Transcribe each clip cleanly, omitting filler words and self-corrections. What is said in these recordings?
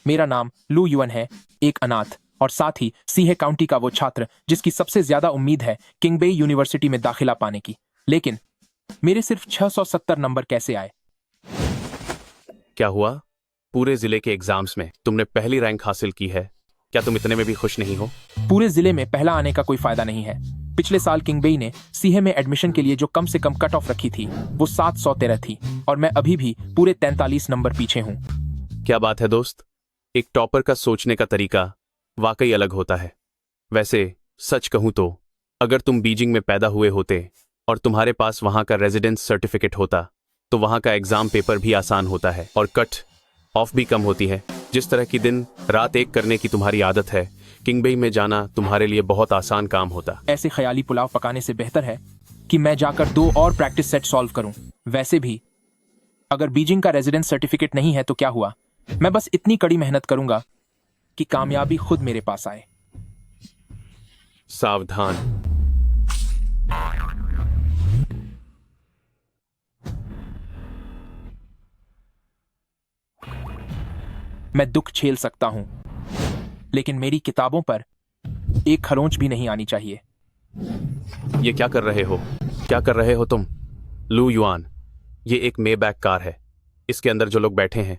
मेरा नाम लू युअन है, एक अनाथ और साथ ही सीहे काउंटी का वो छात्र जिसकी सबसे ज्यादा उम्मीद है किंगबे यूनिवर्सिटी में दाखिला पाने की। लेकिन मेरे सिर्फ 670 नंबर कैसे आए? क्या हुआ? पूरे जिले के एग्जाम्स में तुमने पहली रैंक हासिल की है। क्या तुम इतने में भी खुश नहीं हो? पूरे जिले में पहला आने का कोई फायदा नहीं है। पिछले साल किंगबेई ने सीहे में एडमिशन के लिए जो कम से कम कट ऑफ रखी थी वो 713 थी और मैं अभी भी पूरे 43 नंबर पीछे हूँ। क्या बात है दोस्त, एक टॉपर का सोचने का तरीका वाकई अलग होता है। वैसे सच कहूं तो अगर तुम बीजिंग में पैदा हुए होते और तुम्हारे पास वहां का रेजिडेंस सर्टिफिकेट होता तो वहां का एग्जाम पेपर भी आसान होता है और कट ऑफ भी कम होती है। जिस तरह की दिन रात एक करने की तुम्हारी आदत है, किंगबेई में जाना तुम्हारे लिए बहुत आसान काम होता। ऐसे ख्याली पुलाव पकाने से बेहतर है कि मैं जाकर 2 और प्रैक्टिस सेट सॉल्व करूं। वैसे भी अगर बीजिंग का रेजिडेंस सर्टिफिकेट नहीं है तो क्या हुआ, मैं बस इतनी कड़ी मेहनत करूंगा कि कामयाबी खुद मेरे पास आए। सावधान। मैं दुख झेल सकता हूं, लेकिन मेरी किताबों पर एक खरोंच भी नहीं आनी चाहिए। ये क्या कर रहे हो? क्या कर रहे हो तुम? लू युआन, ये एक मेबैक कार है। इसके अंदर जो लोग बैठे हैं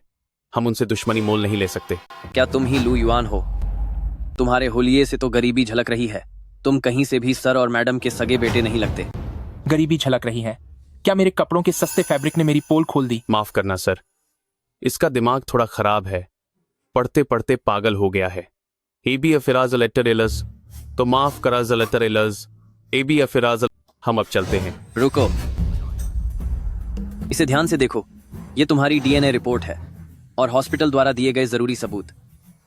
हम उनसे दुश्मनी मोल नहीं ले सकते। क्या तुम ही लू युआन हो? तुम्हारे हुलिये से तो गरीबी झलक रही है। तुम कहीं से भी सर और मैडम के सगे बेटे नहीं लगते। गरीबी झलक रही है? क्या मेरे कपड़ों के सस्ते फैब्रिक ने मेरी पोल खोल दी? माफ करना सर, इसका दिमाग थोड़ा खराब है, पढ़ते पढ़ते पागल हो गया है। एबी अफिराज लेटर एलस, तो माफ कराज लेटर एलस, एबी अफिराज। हम अब चलते हैं। रुको, इसे ध्यान से देखो। ये तुम्हारी डीएनए रिपोर्ट है और हॉस्पिटल द्वारा दिए गए जरूरी सबूत।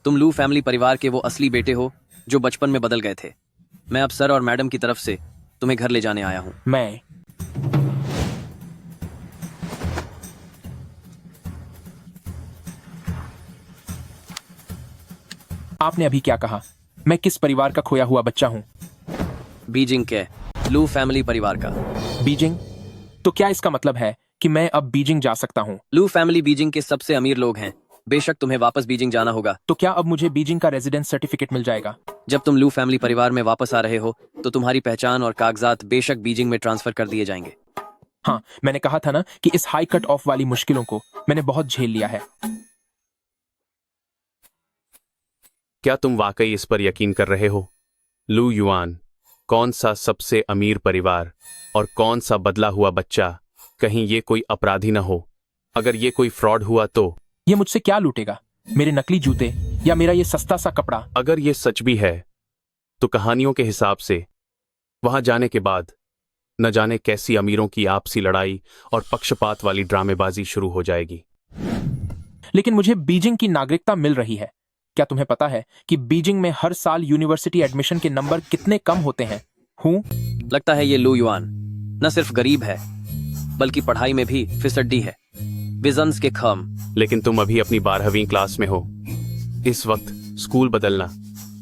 तुम लू फैमिली परिवार के वो असली बेटे हो जो बचपन में बदल गए थे। मैं अब सर और मैडम की तरफ से तुम्हें घर ले जाने आया हूं। मैं आपने अभी क्या कहा? मैं किस परिवार का खोया हुआ बच्चा हूं? बीजिंग के लू फैमिली परिवार का। बीजिंग? तो क्या इसका मतलब है कि मैं अब बीजिंग जा सकता हूं? लू फैमिली बीजिंग के सबसे अमीर लोग हैं। बेशक तुम्हें वापस बीजिंग जाना होगा। तो क्या अब मुझे बीजिंग का रेजिडेंस सर्टिफिकेट मिल जाएगा? जब तुम लू फैमिली परिवार में वापस आ रहे हो तो तुम्हारी पहचान और कागजात बेशक बीजिंग में ट्रांसफर कर दिए जाएंगे। हाँ, मैंने कहा था ना कि इस हाई कट ऑफ वाली मुश्किलों को मैंने बहुत झेल लिया है। क्या तुम वाकई इस पर यकीन कर रहे हो? लू युआन, कौन सा सबसे अमीर परिवार और कौन सा बदला हुआ बच्चा? कहीं ये कोई अपराधी न हो? अगर ये कोई फ्रॉड हुआ तो? ये मुझसे क्या लूटेगा? मेरे नकली जूते या मेरा ये सस्ता सा कपड़ा? अगर ये सच भी है तो कहानियों के हिसाब से वहां जाने के बाद न जाने कैसी अमीरों की आपसी लड़ाई और पक्षपात वाली ड्रामेबाजी शुरू हो जाएगी। लेकिन मुझे बीजिंग की नागरिकता मिल रही है। क्या तुम्हें पता है कि बीजिंग में हर साल यूनिवर्सिटी एडमिशन के नंबर कितने कम होते हैं? लगता है ये लू युआन न सिर्फ गरीब है बल्कि पढ़ाई में भी फिसड्डी है। बिजंस के खम। लेकिन तुम अभी अपनी 12वीं क्लास में हो। इस वक्त स्कूल बदलना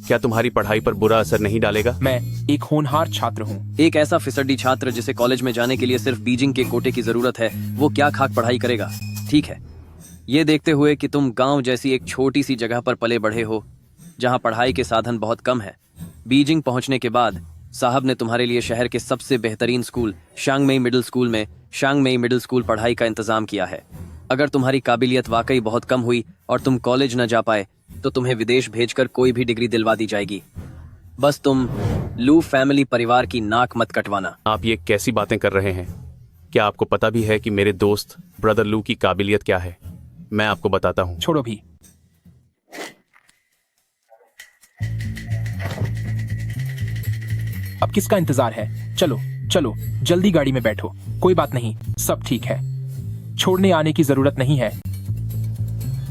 क्या तुम्हारी पढ़ाई पर बुरा असर नहीं डालेगा? मैं एक होनहार छात्र हूँ। एक ऐसा फिसड्डी छात्र जिसे कॉलेज में जाने के लिए सिर्फ बीजिंग के कोटे की जरूरत है, वो क्या खाक पढ़ाई करेगा? ठीक है, ये देखते हुए कि तुम गांव जैसी एक छोटी सी जगह पर पले बढ़े हो जहां पढ़ाई के साधन बहुत कम है, बीजिंग पहुंचने के बाद साहब ने तुम्हारे लिए शहर के सबसे बेहतरीन स्कूल शांगमेई मिडिल स्कूल पढ़ाई का इंतजाम किया है। अगर तुम्हारी काबिलियत वाकई बहुत कम हुई और तुम कॉलेज न जा पाए तो तुम्हें विदेश भेजकर कोई भी डिग्री दिलवा दी जाएगी। बस तुम लू फैमिली परिवार की नाक मत कटवाना। आप ये कैसी बातें कर रहे हैं? क्या आपको पता भी है कि मेरे दोस्त ब्रदर लू की काबिलियत क्या है? मैं आपको बताता हूं। छोड़ो भी। अब किसका इंतजार है? चलो चलो जल्दी गाड़ी में बैठो। कोई बात नहीं, सब ठीक है। छोड़ने आने की जरूरत नहीं है।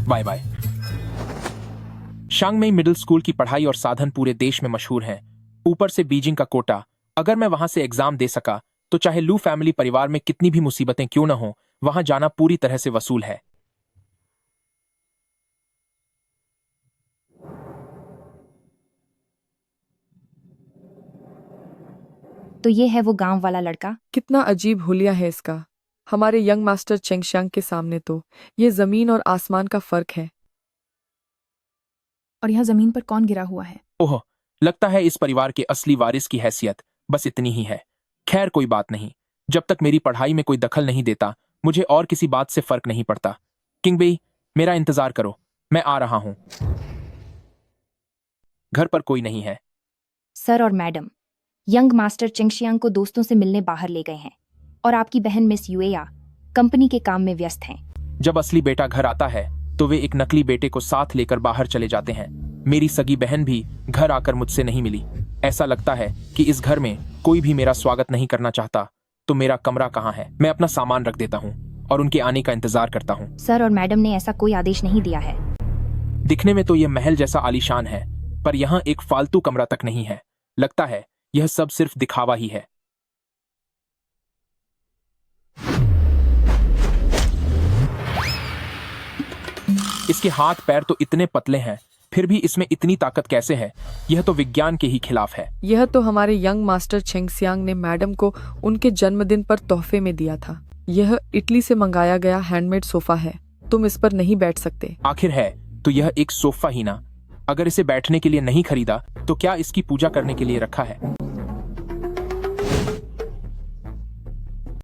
Bye bye. Shangmei middle school की पढ़ाई और साधन पूरे देश में मशहूर हैं। ऊपर से बीजिंग का कोटा। अगर मैं वहां से एग्जाम दे सका तो चाहे लू फैमिली परिवार में कितनी भी मुसीबतें क्यों न हो, वहां जाना पूरी तरह से वसूल है। तो ये है वो गांव वाला लड़का। कितना अजीब हुलिया है इसका। हमारे यंग मास्टर चेंगशियांग के सामने तो ये जमीन और आसमान का फर्क है। और यह जमीन पर कौन गिरा हुआ है? ओह, लगता है इस परिवार के असली वारिस की हैसियत बस इतनी ही है। खैर कोई बात नहीं, जब तक मेरी पढ़ाई में कोई दखल नहीं देता मुझे और किसी बात से फर्क नहीं पड़ता। किंग बेई, मेरा इंतजार करो, मैं आ रहा हूं। घर पर कोई नहीं है। सर और मैडम, यंग मास्टर चेंगशियांग को दोस्तों से मिलने बाहर ले गए हैं और आपकी बहन मिस युएया कंपनी के काम में व्यस्त हैं। जब असली बेटा घर आता है तो वे एक नकली बेटे को साथ लेकर बाहर चले जाते हैं। मेरी सगी बहन भी घर आकर मुझसे नहीं मिली। ऐसा लगता है कि इस घर में कोई भी मेरा स्वागत नहीं करना चाहता। तो मेरा कमरा कहाँ है? मैं अपना सामान रख देता हूँ और उनके आने का इंतजार करता हूँ। सर और मैडम ने ऐसा कोई आदेश नहीं दिया है। दिखने में तो यह महल जैसा आलीशान है, पर यहाँ एक फालतू कमरा तक नहीं है। लगता है यह सब सिर्फ दिखावा ही है। इसके हाथ पैर तो इतने पतले हैं, फिर भी इसमें इतनी ताकत कैसे है? यह तो विज्ञान के ही खिलाफ है। यह तो हमारे यंग मास्टर चेंगसियांग ने मैडम को उनके जन्मदिन पर तोहफे में दिया था। यह इटली से मंगाया गया हैंडमेड सोफा है। तुम इस पर नहीं बैठ सकते। आखिर है तो यह एक सोफा ही ना। अगर इसे बैठने के लिए नहीं खरीदा तो क्या इसकी पूजा करने के लिए रखा है?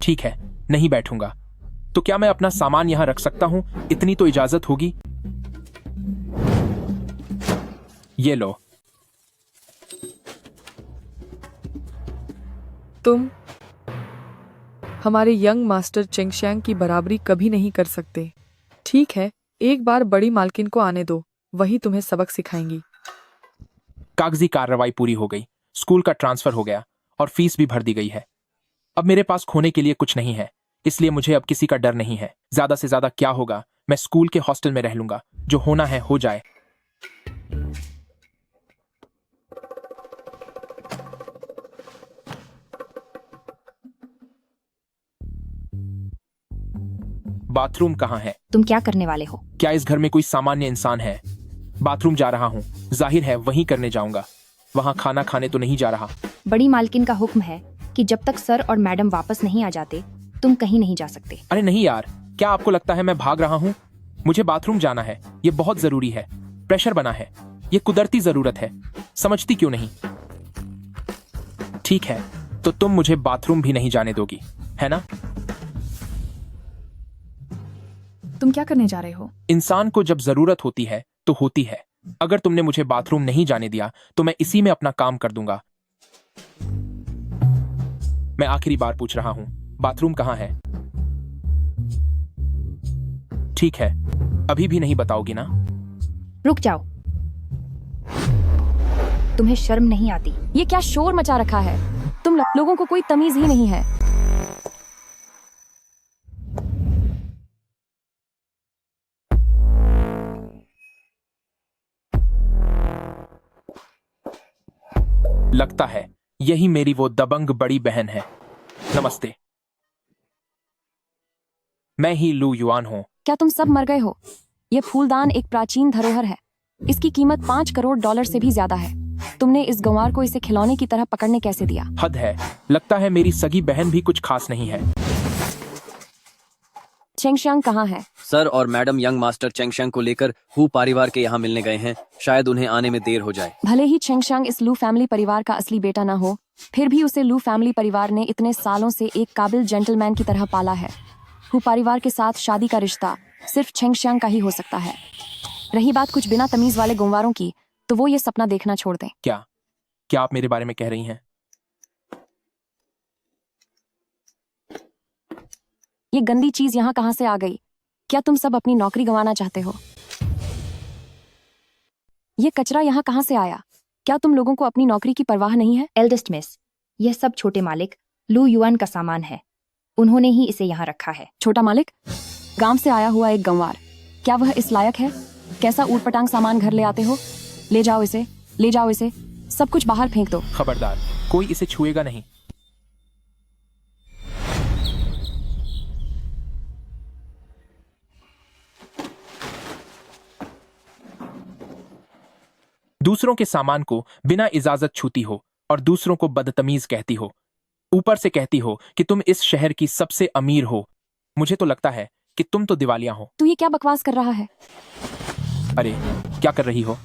ठीक है, नहीं बैठूंगा। तो क्या मैं अपना सामान यहां रख सकता हूं? इतनी तो इजाजत होगी। ये लो। तुम हमारे यंग मास्टर चेंगशियांग की बराबरी कभी नहीं कर सकते। ठीक है, एक बार बड़ी मालकिन को आने दो, वही तुम्हें सबक सिखाएंगी। कागजी कार्रवाई पूरी हो गई, स्कूल का ट्रांसफर हो गया और फीस भी भर दी गई है। अब मेरे पास खोने के लिए कुछ नहीं है, इसलिए मुझे अब किसी का डर नहीं है। ज्यादा से ज्यादा क्या होगा, मैं स्कूल के हॉस्टल में रह लूंगा। जो होना है हो जाए। बाथरूम कहाँ है? तुम क्या करने वाले हो? क्या इस घर में कोई सामान्य इंसान है? बाथरूम जा रहा हूँ, जाहिर है वहीं करने जाऊंगा। वहां खाना खाने तो नहीं जा रहा। बड़ी मालकिन का हुक्म है कि जब तक सर और मैडम वापस नहीं आ जाते तुम कहीं नहीं जा सकते। अरे नहीं यार, क्या आपको लगता है मैं भाग रहा हूँ? मुझे बाथरूम जाना है, ये बहुत जरूरी है। प्रेशर बना है, ये कुदरती जरूरत है। समझती क्यों नहीं? ठीक है, तो तुम मुझे बाथरूम भी नहीं जाने दोगी, है ना? तुम क्या करने जा रहे हो? इंसान को जब जरूरत होती है तो होती है। अगर तुमने मुझे बाथरूम नहीं जाने दिया तो मैं इसी में अपना काम कर दूंगा। मैं आखिरी बार पूछ रहा हूं, बाथरूम कहां है? ठीक है, अभी भी नहीं बताओगी ना? रुक जाओ। तुम्हें शर्म नहीं आती? ये क्या शोर मचा रखा है? तुम लोगों को कोई तमीज ही नहीं है। लगता है यही मेरी वो दबंग बड़ी बहन है। नमस्ते, मैं ही लू युआन हूं। क्या तुम सब मर गए हो? ये फूलदान एक प्राचीन धरोहर है। इसकी कीमत $5 करोड़ से भी ज्यादा है। तुमने इस गंवार को इसे खिलौने की तरह पकड़ने कैसे दिया? हद है, लगता है मेरी सगी बहन भी कुछ खास नहीं है। चेंगशियांग कहाँ है? सर और मैडम यंग मास्टर चेंगशियांग को लेकर हु परिवार के यहाँ मिलने गए हैं। शायद उन्हें आने में देर हो जाए। भले ही चेंगशियांग इस लू फैमिली परिवार का असली बेटा ना हो, फिर भी उसे लू फैमिली परिवार ने इतने सालों से एक काबिल जेंटलमैन की तरह पाला है। हु परिवार के साथ शादी का रिश्ता सिर्फ चेंगशियांग का ही हो सकता है। रही बात कुछ बिना तमीज वाले गुंवारों की, तो वो ये सपना देखना छोड़ दें। क्या क्या आप मेरे बारे में कह रही हैं? ये गंदी चीज यहाँ कहाँ से आ गई? क्या तुम सब अपनी नौकरी गंवाना चाहते हो? ये कचरा यहाँ कहाँ से आया? क्या तुम लोगों को अपनी नौकरी की परवाह नहीं है? एल्डेस्ट मिस, यह सब छोटे मालिक लू युआन का सामान है। उन्होंने ही इसे यहाँ रखा है। छोटा मालिक? गांव से आया हुआ एक गंवार, क्या वह इस लायक है? कैसा ऊटपटांग सामान घर ले आते हो? ले जाओ इसे, ले जाओ इसे, सब कुछ बाहर फेंक दो। खबरदार, कोई इसे छुएगा नहीं। दूसरों के सामान को बिना इजाजत छूती हो और दूसरों को बदतमीज कहती हो। ऊपर से कहती हो कि तुम इस शहर की सबसे अमीर हो। मुझे तो लगता है कि तुम तो दिवालिया हो। तू ये क्या बकवास कर रहा है? अरे, क्या कर रही हो?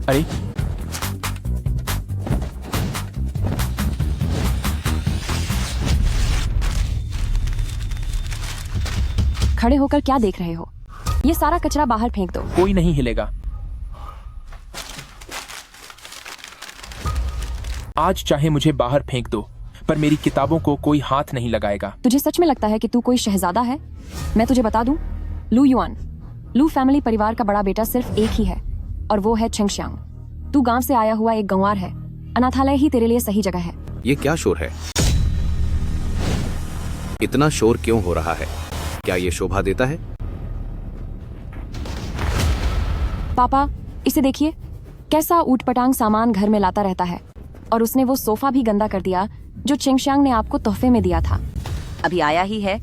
अरे खड़े होकर क्या देख रहे हो? ये सारा कचरा बाहर फेंक दो। कोई नहीं हिलेगा। आज चाहे मुझे बाहर फेंक दो, पर मेरी किताबों को कोई हाथ नहीं लगाएगा। तुझे सच में लगता है कि तू कोई शहजादा है? मैं तुझे बता दूं, लू युआन, लू फैमिली परिवार का बड़ा बेटा सिर्फ एक ही है, और वो है चेंगशियांग। तू गांव से आया हुआ एक गंवार है। अनाथालय ही तेरे लिए सही जगह है। ये क्या शोर है? इतना शोर क्यों हो रहा है? क्या ये शोभा देता है? पापा, इसे देखिए, कैसा ऊटपटांग सामान घर में लाता रहता है। और उसने वो सोफा भी गंदा कर दिया जो चेंगशियांग ने आपको तोहफे में दिया था। अभी आया ही है।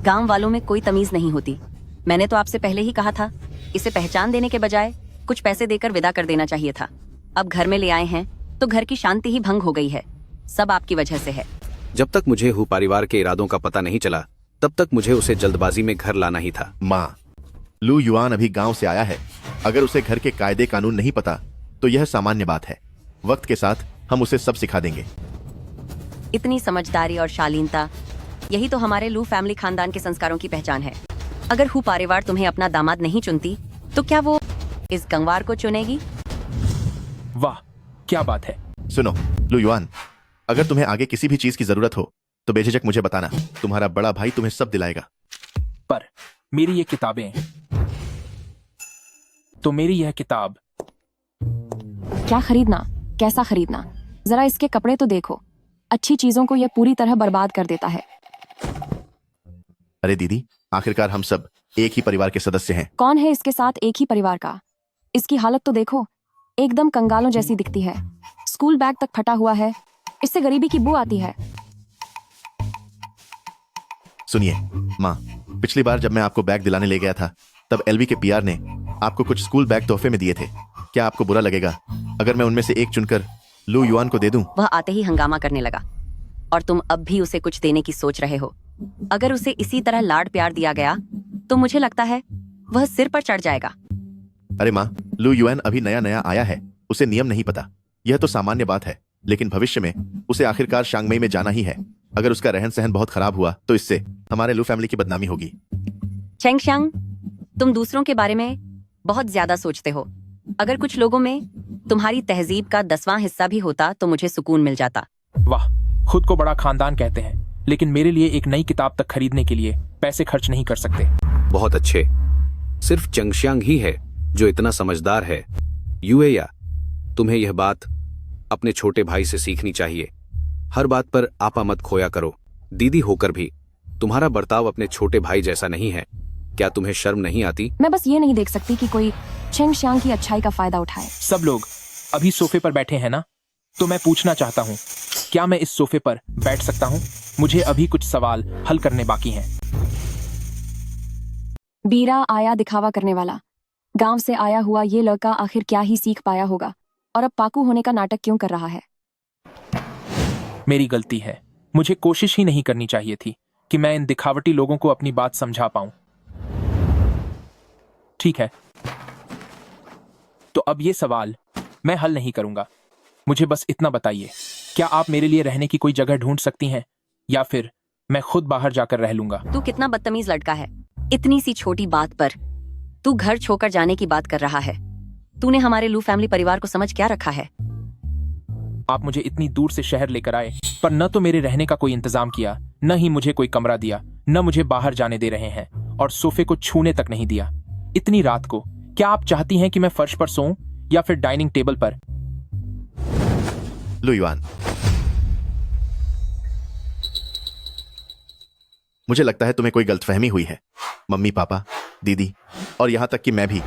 गांव वालों में कोई तमीज नहीं होती। मैंने तो आपसे पहले ही कहा था, इसे पहचान देने के बजाय कुछ पैसे देकर विदा कर देना चाहिए था। अब घर में ले आए हैं तो घर की शांति ही भंग हो गई है। सब आपकी वजह से है। जब तक मुझे हु परिवार के इरादों का पता नहीं चला, तब तक मुझे उसे जल्दबाजी में घर लाना ही था। माँ, लू युआन अभी गांव से आया है। अगर उसे घर के कायदे कानून नहीं पता तो यह सामान्य बात है। वक्त के साथ हम उसे सब सिखा देंगे। इतनी समझदारी और शालीनता, यही तो हमारे लू फैमिली खानदान के संस्कारों की पहचान है। अगर हु परिवार तुम्हें अपना दामाद नहीं चुनती तो क्या वो इस गंवार को चुनेगी? वाह, क्या बात है। सुनो लू युआन, अगर तुम्हें आगे किसी भी चीज की जरूरत हो तो बेझिझक मुझे बताना। तुम्हारा बड़ा भाई तुम्हें सब दिलाएगा। पर मेरी ये किताबें, तो मेरी यह किताब। क्या खरीदना? कैसा खरीदना? जरा इसके कपड़े तो देखो। अच्छी चीजों को यह पूरी तरह बर्बाद कर देता है। अरे दीदी, आखिरकार हम सब एक ही परिवार के सदस्य हैं। कौन है इसके साथ एक ही परिवार का? इसकी हालत तो देखो, एकदम कंगालों जैसी दिखती है। स्कूल बैग तक फटा हुआ है। इससे गरीबी की बू आती है। सुनिए माँ, पिछली बार जब मैं आपको बैग दिलाने ले गया था तब एलवी के पीआर ने आपको कुछ स्कूल बैग तोहफे में दिए थे। क्या आपको बुरा लगेगा अगर मैं उनमें से एक चुनकर लू युआन को दे दूं? वह आते ही हंगामा करने लगा और तुम अब भी उसे कुछ देने की सोच रहे हो। अगर उसे इसी तरह लाड प्यार दिया गया तो मुझे लगता है वह सिर पर चढ़ जाएगा। अरे माँ, लू युआन अभी नया नया आया है, उसे नियम नहीं पता। यह तो सामान्य बात है, लेकिन भविष्य में उसे आखिरकार शांगमई में जाना ही है। अगर उसका रहन सहन बहुत खराब हुआ तो इससे हमारे लू फैमिली की बदनामी होगी। चेंगशियांग, तुम दूसरों के बारे में बहुत ज्यादा सोचते हो। अगर कुछ लोगों में तुम्हारी तहजीब का 10वां हिस्सा भी होता तो मुझे सुकून मिल जाता। वाह, खुद को बड़ा खानदान कहते हैं, लेकिन मेरे लिए एक नई किताब तक खरीदने के लिए पैसे खर्च नहीं कर सकते। बहुत अच्छे। सिर्फ चेंगशियांग ही है जो इतना समझदार है। युएया, तुम्हें यह बात अपने छोटे भाई से सीखनी चाहिए। हर बात पर आपा मत खोया करो। दीदी होकर भी तुम्हारा बर्ताव अपने छोटे भाई जैसा नहीं है। क्या तुम्हें शर्म नहीं आती? मैं बस ये नहीं देख सकती कि कोई चेंगशियांग की अच्छाई का फायदा उठाए। सब लोग अभी सोफे पर बैठे हैं ना, तो मैं पूछना चाहता हूँ, क्या मैं इस सोफे पर बैठ सकता हूँ? मुझे अभी कुछ सवाल हल करने बाकी हैं। बीरा आया दिखावा करने वाला। गांव से आया हुआ ये लड़का आखिर क्या ही सीख पाया होगा और अब पाकू होने का नाटक क्यों कर रहा है? मेरी गलती है। मुझे कोशिश ही नहीं करनी चाहिए थी कि मैं इन दिखावटी लोगों को अपनी बात समझा पाऊं। ठीक है, तो अब ये सवाल मैं हल नहीं करूंगा। मुझे बस इतना बताइए, क्या आप मेरे लिए रहने की कोई जगह ढूंढ सकती हैं, या फिर मैं खुद बाहर जाकर रह लूंगा? तू कितना बदतमीज लड़का है। इतनी सी छोटी बात पर तू घर छोड़कर जाने की बात कर रहा है। तूने हमारे लू फैमिली परिवार को समझ क्या रखा है? आप मुझे इतनी दूर से शहर लेकर आए, पर न तो मेरे रहने का कोई इंतजाम किया, न ही मुझे कोई कमरा दिया, न मुझे बाहर जाने दे रहे हैं, और सोफे को छूने तक नहीं दिया। इतनी रात को क्या आप चाहती हैं कि मैं फर्श पर सोऊं या फिर डाइनिंग टेबल पर? लू युआन, मुझे लगता है तुम्हें कोई गलतफहमी हुई है। मम्मी, पापा, दीदी और यहां तक कि मैं भी।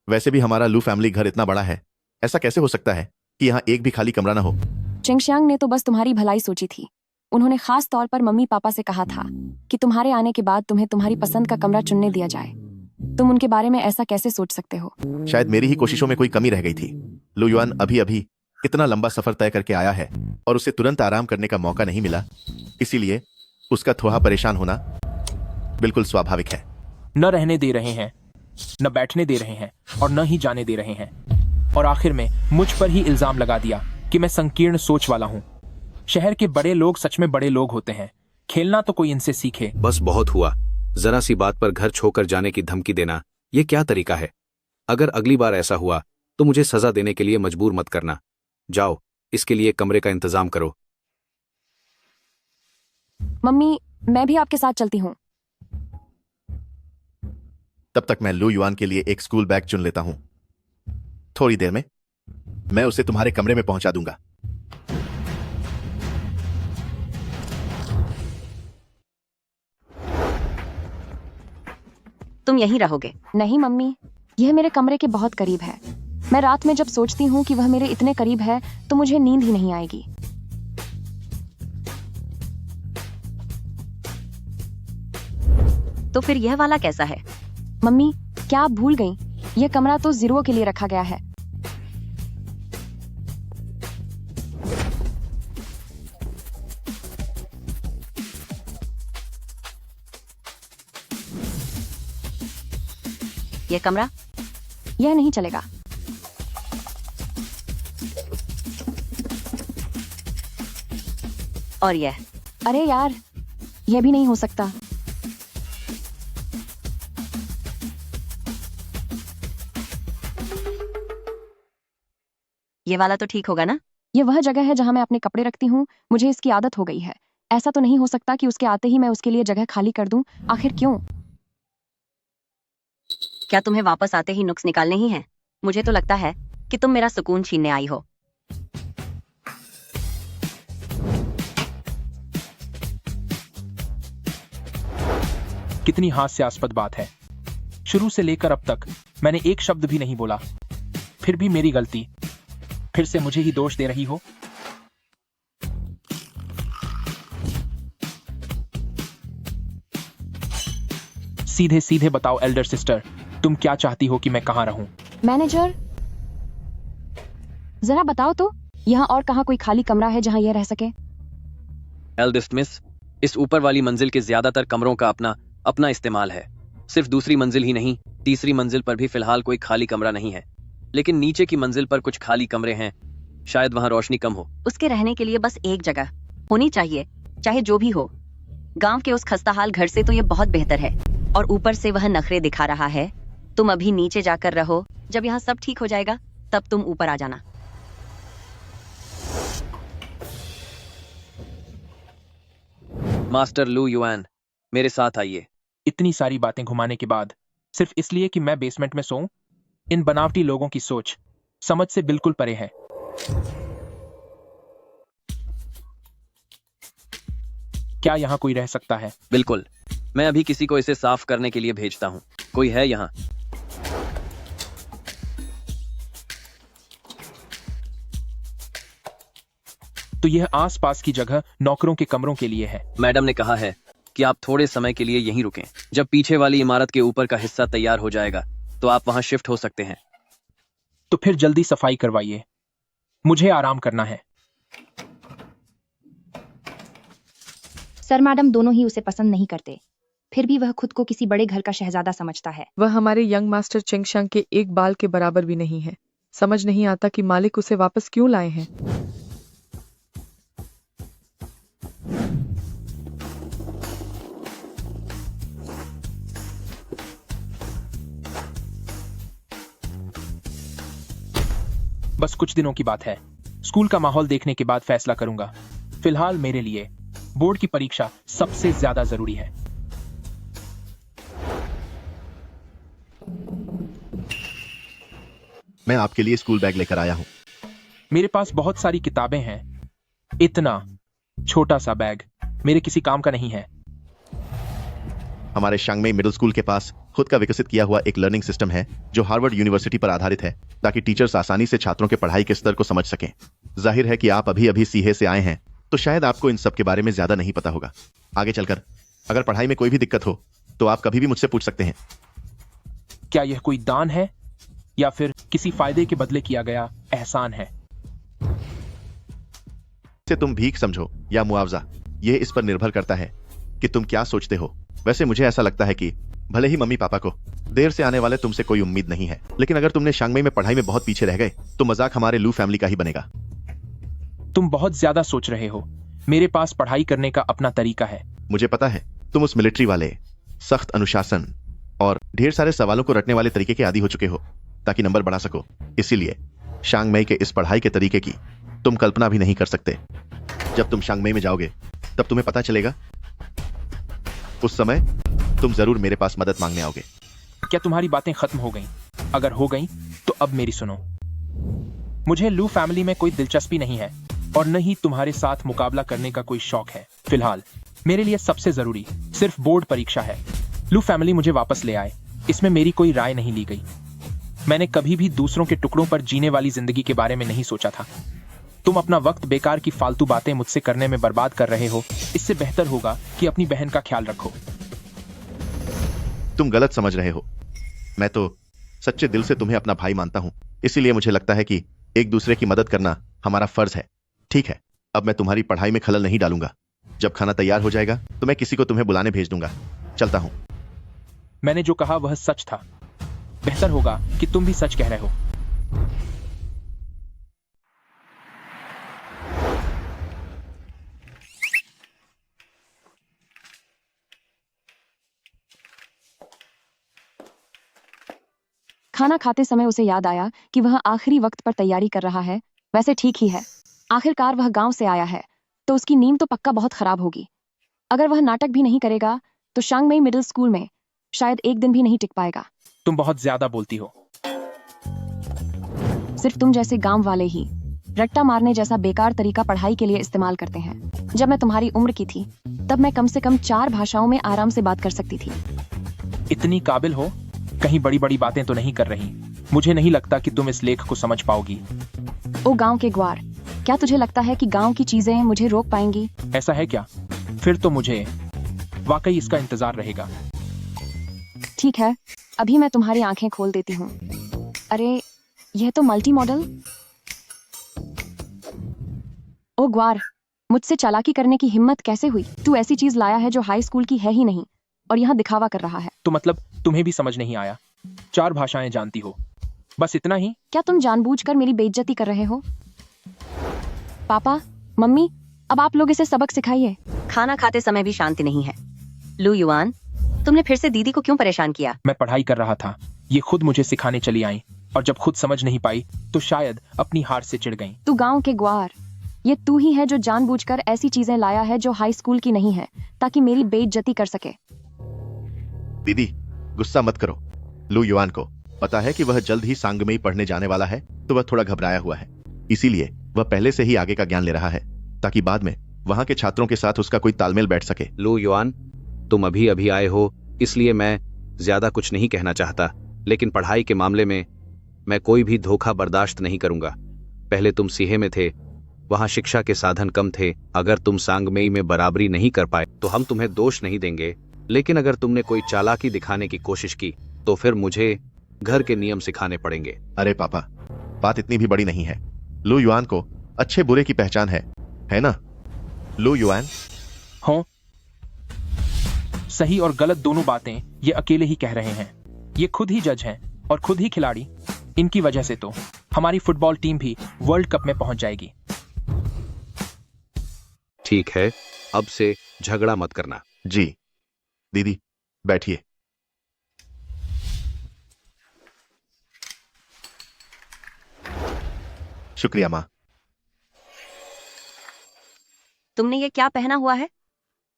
वैसे भी हमारा लू फैमिली घर इतना बड़ा है, ऐसा कैसे हो सकता है कि यहाँ एक भी खाली कमरा ना हो? चेंगशियांग ने तो बस तुम्हारी भलाई सोची थी। उन्होंने खास तौर पर मम्मी पापा से कहा था कि तुम्हारे आने के बाद तुम्हें तुम्हारी पसंद का कमरा चुनने दिया जाए। तुम उनके बारे में ऐसा कैसे सोच सकते हो? शायद मेरी ही कोशिशों में कोई कमी रह गई थी। लू युआन अभी अभी इतना लंबा सफर तय करके आया है और उसे तुरंत आराम करने का मौका नहीं मिला, इसीलिए उसका थोड़ा परेशान होना बिल्कुल स्वाभाविक है। न रहने दे रहे हैं न बैठने दे रहे हैं और न ही जाने दे रहे हैं, और आखिर में मुझ पर ही इल्जाम लगा दिया कि मैं संकीर्ण सोच वाला हूँ। शहर के बड़े लोग सच में बड़े लोग होते हैं, खेलना तो कोई इनसे सीखे। बस बहुत हुआ। जरा सी बात पर घर छोड़कर जाने की धमकी देना, ये क्या तरीका है? अगर अगली बार ऐसा हुआ तो मुझे सजा देने के लिए मजबूर मत करना। जाओ, इसके लिए कमरे का इंतजाम करो। मम्मी, मैं भी आपके साथ चलती हूँ। तब तक मैं लू युआन के लिए एक स्कूल बैग चुन लेता हूं। थोड़ी देर में मैं उसे तुम्हारे कमरे में पहुंचा दूंगा। तुम यहीं रहोगे? नहीं मम्मी, यह मेरे कमरे के बहुत करीब है। मैं रात में जब सोचती हूँ कि वह मेरे इतने करीब है तो मुझे नींद ही नहीं आएगी। तो फिर यह वाला कैसा है? मम्मी, क्या आप भूल गईं? यह कमरा तो जीरो के लिए रखा गया है। यह कमरा? यह नहीं चलेगा। और यह? अरे यार, यह भी नहीं हो सकता। ये वाला तो ठीक होगा ना? यह वह जगह है जहां मैं अपने कपड़े रखती हूँ। मुझे इसकी आदत हो गई है। ऐसा तो नहीं हो सकता कि उसके आते ही मैं उसके लिए जगह खाली कर दूं। आखिर क्यों? क्या तुम्हें वापस आते ही नुक्स निकालने ही हैं? मुझे तो लगता है कि तुम मेरा सुकून छीनने आई हो। कितनी हास्यास्पद बात है। शुरू से लेकर अब तक मैंने एक शब्द भी नहीं बोला, फिर भी मेरी गलती। फिर से मुझे ही दोष दे रही हो। सीधे सीधे बताओ एल्डर सिस्टर, तुम क्या चाहती हो कि मैं कहां रहूं? मैनेजर, जरा बताओ तो, यहाँ और कहाँ कोई खाली कमरा है जहाँ यह रह सके? एल्डेस्ट मिस, इस ऊपर वाली मंजिल के ज्यादातर कमरों का अपना इस्तेमाल है। सिर्फ दूसरी मंजिल ही नहीं, तीसरी मंजिल पर भी फिलहाल कोई खाली कमरा नहीं है, लेकिन नीचे की मंजिल पर कुछ खाली कमरे हैं। शायद वहां रोशनी कम हो। उसके रहने के लिए बस एक जगह होनी चाहिए, चाहे जो भी हो। गांव के उस खस्ताहाल घर से तो ये बहुत बेहतर है, और ऊपर से वह नखरे दिखा रहा है। तुम अभी नीचे जाकर रहो, जब यहाँ सब ठीक हो जाएगा तब तुम ऊपर आ जाना। मास्टर लू युआन, मेरे साथ आइए। इतनी सारी बातें घुमाने के बाद सिर्फ इसलिए कि मैं बेसमेंट में सोऊं? इन बनावटी लोगों की सोच समझ से बिल्कुल परे है। क्या यहाँ कोई रह सकता है? बिल्कुल, मैं अभी किसी को इसे साफ करने के लिए भेजता हूँ। कोई है यहाँ? तो यह आसपास की जगह नौकरों के कमरों के लिए है। मैडम ने कहा है कि आप थोड़े समय के लिए यहीं रुकें। जब पीछे वाली इमारत के ऊपर का हिस्सा तैयार हो जाएगा तो आप वहां शिफ्ट हो सकते हैं। तो फिर जल्दी सफाई करवाइए, मुझे आराम करना है। सर मैडम दोनों ही उसे पसंद नहीं करते, फिर भी वह खुद को किसी बड़े घर का शहजादा समझता है। वह हमारे यंग मास्टर चिंगशांग के एक बाल के बराबर भी नहीं है। समझ नहीं आता कि मालिक उसे वापस क्यों लाए हैं। बस कुछ दिनों की बात है। स्कूल का माहौल देखने के बाद फैसला करूंगा। फिलहाल मेरे लिए बोर्ड की परीक्षा सबसे ज्यादा जरूरी है। मैं आपके लिए स्कूल बैग लेकर आया हूं। मेरे पास बहुत सारी किताबें हैं। इतना छोटा सा बैग मेरे किसी काम का नहीं है। हमारे शांगमेई मिडिल स्कूल के पास खुद का विकसित किया हुआ एक लर्निंग सिस्टम है जो हार्वर्ड यूनिवर्सिटी पर आधारित है, ताकि टीचर्स आसानी से छात्रों के पढ़ाई के स्तर को समझ सकें। जाहिर है कि आप अभी अभी सीहे से आए हैं, तो शायद आपको इन सब के बारे में ज्यादा नहीं पता होगा। आगे चलकर अगर पढ़ाई में कोई भी दिक्कत हो तो आप कभी भी मुझसे पूछ सकते हैं। क्या यह कोई दान है या फिर किसी फायदे के बदले किया गया एहसान है? इसे तुम भीख समझो या मुआवजा, यह इस पर निर्भर करता है कि तुम क्या सोचते हो। वैसे मुझे ऐसा लगता है कि भले ही मम्मी पापा को देर से आने वाले तुमसे कोई उम्मीद नहीं है, लेकिन अगर तुमने शांगमई में पढ़ाई में बहुत पीछे रह गए तो मजाक हमारे लू फैमिली का ही बनेगा। तुम बहुत ज्यादा सोच रहे हो। मेरे पास पढ़ाई करने का अपना तरीका है। मुझे पता है तुम उस मिलिट्री वाले सख्त अनुशासन और ढेर सारे सवालों को रटने वाले तरीके के आदी हो चुके हो ताकि नंबर बढ़ा सको। इसीलिए शांगमई के इस पढ़ाई के तरीके की तुम कल्पना भी नहीं कर सकते। जब तुम शांगमई में जाओगे तब तुम्हें पता चलेगा। उस समय तुम जरूर मेरे पास मदद मांगने आओगे। क्या तुम्हारी बातें खत्म हो गईं? अगर हो गईं तो अब मेरी सुनो। मुझे लू फैमिली में कोई दिलचस्पी नहीं है और न ही तुम्हारे साथ मुकाबला करने का कोई शौक है। फिलहाल मेरे लिए सबसे जरूरी सिर्फ बोर्ड परीक्षा है। लू फैमिली मुझे वापस ले आए, इसमें मेरी कोई राय नहीं ली गई। मैंने कभी भी दूसरों के टुकड़ों पर जीने वाली जिंदगी के बारे में नहीं सोचा था। तुम अपना वक्त बेकार की फालतू बातें मुझसे करने में बर्बाद कर रहे हो। इससे बेहतर होगा कि अपनी बहन का ख्याल रखो। तुम गलत समझ रहे हो। मैं तो सच्चे दिल से तुम्हें अपना भाई मानता हूं, इसीलिए मुझे लगता है कि एक दूसरे की मदद करना हमारा फर्ज है। ठीक है, अब मैं तुम्हारी पढ़ाई में खलल नहीं डालूंगा। जब खाना तैयार हो जाएगा तो मैं किसी को तुम्हें बुलाने भेज दूंगा। चलता हूं। मैंने जो कहा वह सच था। बेहतर होगा कि तुम भी सच कह रहे हो। खाना खाते समय उसे याद आया कि वह आखिरी वक्त पर तैयारी कर रहा है। वैसे ठीक ही है, आखिरकार वह गांव से आया है तो उसकी नींद तो पक्का बहुत खराब होगी। अगर वह नाटक भी नहीं करेगा तो शांगमई मिडिल स्कूल में शायद एक दिन भी नहीं टिक पाएगा। तुम बहुत ज्यादा बोलती हो। सिर्फ तुम जैसे गांव वाले ही रट्टा मारने जैसा बेकार तरीका पढ़ाई के लिए इस्तेमाल करते हैं। जब मैं तुम्हारी उम्र की थी तब मैं कम से कम 4 भाषाओं में आराम से बात कर सकती थी। इतनी काबिल हो? कहीं बड़ी बड़ी बातें तो नहीं कर रही? मुझे नहीं लगता कि तुम इस लेख को समझ पाओगी। ओ गांव के ग्वार, क्या तुझे लगता है कि गांव की चीजें मुझे रोक पाएंगी? ऐसा है क्या? फिर तो मुझे वाकई इसका इंतजार रहेगा। ठीक है, अभी मैं तुम्हारी आंखें खोल देती हूँ। अरे यह तो मल्टी मॉडल। ओ ग्वार, मुझसे चालाकी करने की हिम्मत कैसे हुई? तू ऐसी चीज लाया है जो हाई स्कूल की है ही नहीं और यहाँ दिखावा कर रहा है। तो मतलब तुम्हें भी समझ नहीं आया? 4 भाषाएं जानती हो, बस इतना ही? क्या तुम जानबूझकर मेरी बेइज्जती कर रहे हो? पापा, मम्मी, अब आप लोग इसे सबक सिखाइए। खाना खाते समय भी शांति नहीं है। लू युआन, तुमने फिर से दीदी को क्यों परेशान किया? मैं पढ़ाई कर रहा था, ये खुद मुझे सिखाने चली आई और जब खुद समझ नहीं पाई तो शायद अपनी हार से चिढ़ गई। तू गांव के ग्वार, ये तू ही है जो जानबूझकर ऐसी चीजें लाया है जो हाई स्कूल की नहीं है ताकि मेरी बेइज्जती कर सके। दीदी, गुस्सा मत करो। लू युआन को पता है कि वह जल्द ही सांगमई पढ़ने जाने वाला है तो वह थोड़ा घबराया हुआ है। इसीलिए वह पहले से ही आगे का ज्ञान ले रहा है ताकि बाद में वहां के छात्रों के साथ उसका कोई तालमेल बैठ सके। लू युआन, तुम अभी अभी आए हो इसलिए मैं ज्यादा कुछ नहीं कहना चाहता, लेकिन पढ़ाई के मामले में मैं कोई भी धोखा बर्दाश्त नहीं करूंगा। पहले तुम सीहे में थे, वहां शिक्षा के साधन कम थे। अगर तुम सांगमई में बराबरी नहीं कर पाए तो हम तुम्हें दोष नहीं देंगे, लेकिन अगर तुमने कोई चालाकी दिखाने की कोशिश की तो फिर मुझे घर के नियम सिखाने पड़ेंगे। अरे पापा, बात इतनी भी बड़ी नहीं है। लू युआन को अच्छे बुरे की पहचान है ना? लू युआन, हो, सही और गलत दोनों बातें ये अकेले ही कह रहे हैं। ये खुद ही जज हैं और खुद ही खिलाड़ी। इनकी वजह से तो हमारी फुटबॉल टीम भी वर्ल्ड कप में पहुंच जाएगी। ठीक है, अब से झगड़ा मत करना। जी दीदी, बैठिए। शुक्रिया माँ। तुमने ये क्या पहना हुआ है?